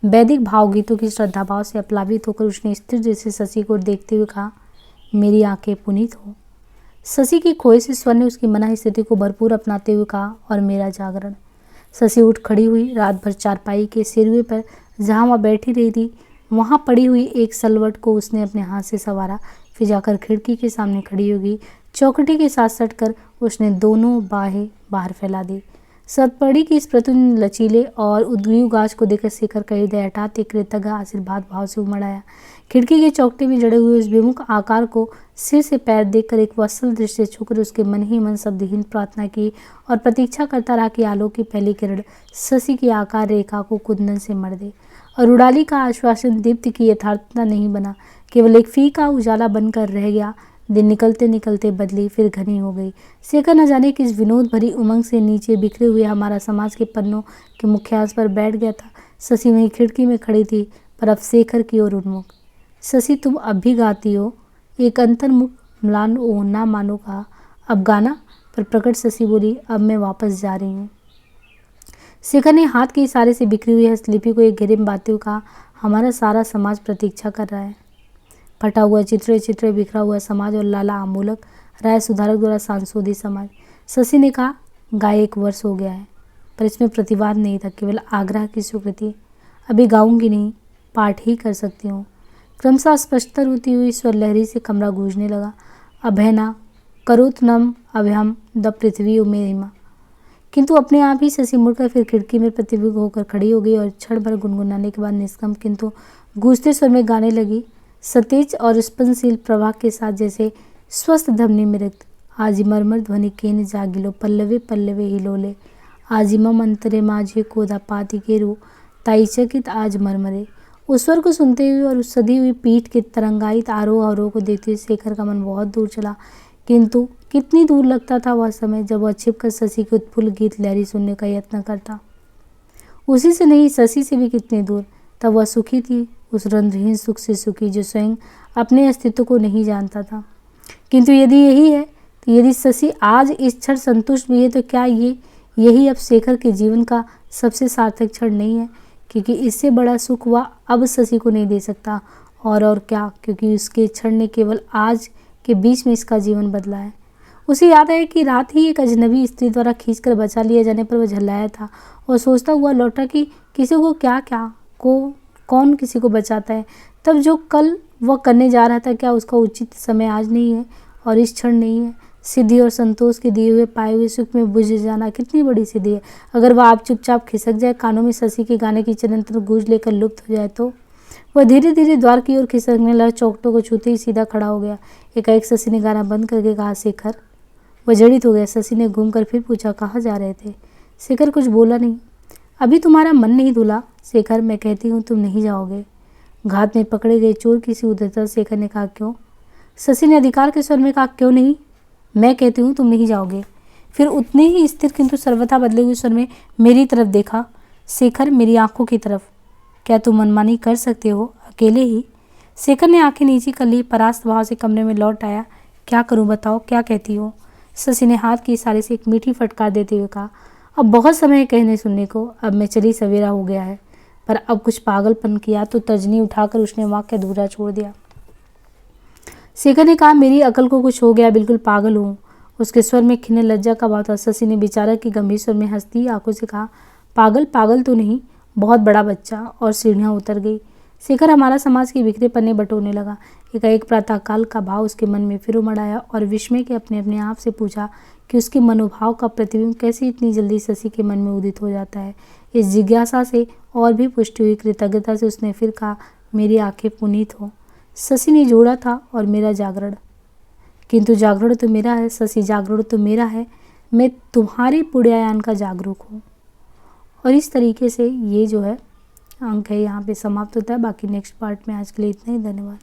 वैदिक भावगीतों की श्रद्धा भाव से अप्लावित होकर उसने स्थिर जैसे शशि को देखते हुए कहा, मेरी आंखें पुनीत हो। शशि के खोए से स्वर ने उसकी मना स्थिति को भरपूर अपनाते हुए कहा, और मेरा जागरण। शशि उठ खड़ी हुई। रात भर चारपाई के सिरवे पर जहाँ वह बैठी रही थी वहाँ पड़ी हुई एक सलवट को उसने अपने हाथ से संवारा। फिर जाकर खिड़की के सामने खड़ी होगी। चौखटी के साथ सटकर उसने दोनों बाहें बाहर फैला दी। सतपड़ी की इस प्रतुन लचीले और उद्ग्रीव गाछ को देखकर शेखर का हृदय हठात एक कृतज्ञ आशीर्वाद भाव से उमड़ आया। खिड़की के चौखटे में जड़े हुए उस विमुख आकार को सिर से पैर देखकर एक वत्सल दृष्टि से छूकर उसके मन ही मन शब्दहीन प्रार्थना की और प्रतीक्षा करता रहा कि आलोक की पहली किरण शशि की आकार रेखा को कुंदन से मर दे। और उड़ाली का आश्वासन दीप्ति की यथार्थता नहीं बना, केवल एक फीका उजाला बनकर रह गया। दिन निकलते निकलते बदली, फिर घनी हो गई। शेखर न जाने किस विनोद भरी उमंग से नीचे बिखरे हुए हमारा समाज के पन्नों के मुख्यास पर बैठ गया था। शशि वहीं खिड़की में खड़ी थी, पर अब शेखर की ओर उन्मुख। शशि, तुम अब भी गाती हो? एक अंतर्मुख म्लान ओ ना मानो कहा। अब गाना? पर प्रकट शशि बोली, अब मैं वापस जा रही हूँ। शेखर ने हाथ के इशारे से बिखरी हुई हस्तलिपि को एक घेरे में बांधते हुए कहा, हमारा सारा समाज प्रतीक्षा कर रहा है। फटा हुआ चित्रे बिखरा हुआ समाज और लाला आमूलक राय सुधारक द्वारा सांशोधित समाज। शशि ने कहा, गाए 1 वर्ष हो गया है, पर इसमें प्रतिवाद नहीं था, केवल आग्रह की स्वीकृति। अभी गाऊंगी नहीं, पाठ ही कर सकती हूँ। क्रमशः स्पष्टतर होती हुई स्वर लहरी से कमरा गूंजने लगा। अभयना करोतनम अभयम द पृथ्वी उमेरिमा। किंतु अपने आप ही शशि मुड़कर फिर खिड़की में प्रतिबिंब होकर खड़ी हो गई और क्षण भर गुनगुनाने के बाद निष्कम किंतु गूंजते स्वर में गाने लगी। सतेज और स्पंदशील प्रवाह के साथ जैसे स्वस्थ धमनी में रिक्त। आजी मरमर ध्वनि केन जागिलो पल्लवे पल्लवे हिलोले। आजिमम अंतरे माझे कोदा पाती के रू ताईचकित आज मरमरे। उस स्वर को सुनते हुए और उस सदी हुई पीठ के तरंगायित आरोह अवरोह को देखते हुए शेखर का मन बहुत दूर चला। किंतु कितनी दूर लगता था वह समय जब वह छिपकर शशि के उत्फुल्ल गीत लहरी सुनने का यत्न करता। उसी से नहीं, शशि से भी कितनी दूर। तब वह सुखी थी, उस रंध्रहीन सुख से सुखी जो स्वयं अपने अस्तित्व को नहीं जानता था। किंतु यदि यही है, तो यदि शशि आज इस क्षण संतुष्ट भी है, तो क्या यही अब शेखर के जीवन का सबसे सार्थक क्षण नहीं है? क्योंकि इससे बड़ा सुख वह अब शशि को नहीं दे सकता। और क्या, क्योंकि उसके क्षण ने केवल आज के बीच में इसका जीवन बदला है। उसे याद है कि रात ही एक अजनबी स्त्री द्वारा खींचकर बचा लिया जाने पर वह झल्लाया था और सोचता हुआ लौटा कि किसी को कौन किसी को बचाता है। तब जो कल वह करने जा रहा था, क्या उसका उचित समय आज नहीं है और इस क्षण नहीं है? सिद्धि और संतोष के दिए हुए पाए हुए सुख में बुझ जाना कितनी बड़ी सिद्धि है। अगर वह आप चुपचाप खिसक जाए, कानों में शशि के गाने की चिरंतन गूंज लेकर लुप्त हो जाए तो? वह धीरे धीरे द्वार की ओर खिसकने लगा। चौखटों को छूते ही सीधा खड़ा हो गया। एकाएक शशि ने गाना बंद करके कहा, शेखर। वह जड़ित हो गया। शशि ने घूमकर फिर पूछा, कहाँ जा रहे थे? शेखर कुछ बोला नहीं। अभी तुम्हारा मन नहीं धुला शेखर, मैं कहती हूँ तुम नहीं जाओगे। घात में पकड़े गए चोर की सी उद्धरता शेखर ने कहा, क्यों? शशि ने अधिकार के स्वर में कहा, क्यों नहीं? मैं कहती हूँ तुम नहीं जाओगे। फिर उतने ही स्थिर किंतु सर्वथा बदले हुए स्वर में मेरी तरफ देखा। शेखर, मेरी आंखों की तरफ। क्या तुम मनमानी कर सकते हो अकेले ही? शेखर ने आंखें नीची कर ली, परास्त भाव से कमरे में लौट आया। क्या करूं, बताओ, क्या कहती हो? शशि ने हाथ की इशारे से एक मीठी फटकार देते हुए कहा, अब बहुत समय है कहने सुनने को, अब मैं चली, सवेरा हो गया है। पर अब कुछ पागलपन किया तो तर्जनी उठाकर उसने वाक्य अधूरा छोड़ दिया। शेखर ने कहा, मेरी अकल को कुछ हो गया, बिल्कुल पागल हूँ। उसके स्वर में खिन्न लज्जा का भाव था। शशि ने बेचारा की गंभीर स्वर में हंसती आंखों से कहा, पागल तो नहीं, बहुत बड़ा बच्चा। और सीढ़ियाँ उतर गई। शेखर हमारा समाज के बिखरे पन्ने बटोरने लगा। एकाएक प्रातःकाल का भाव उसके मन में फिर उमड़ आया और विस्मय के अपने आप से पूछा कि उसके मनोभाव का प्रतिबिंब कैसे इतनी जल्दी शशि के मन में उदित हो जाता है। इस जिज्ञासा से और भी पुष्टि हुई। कृतज्ञता से उसने फिर कहा, मेरी आंखें पुनीत हो। शशि ने जोड़ा था, और मेरा जागरण। किंतु जागरण तो मेरा है शशि, जागरण तो मेरा है। मैं तुम्हारे पुण्यायान का जागरूक हूँ। और इस तरीके से ये जो है अंक है यहाँ पे समाप्त होता है। बाकी नेक्स्ट पार्ट में आज के लिए इतना ही। धन्यवाद।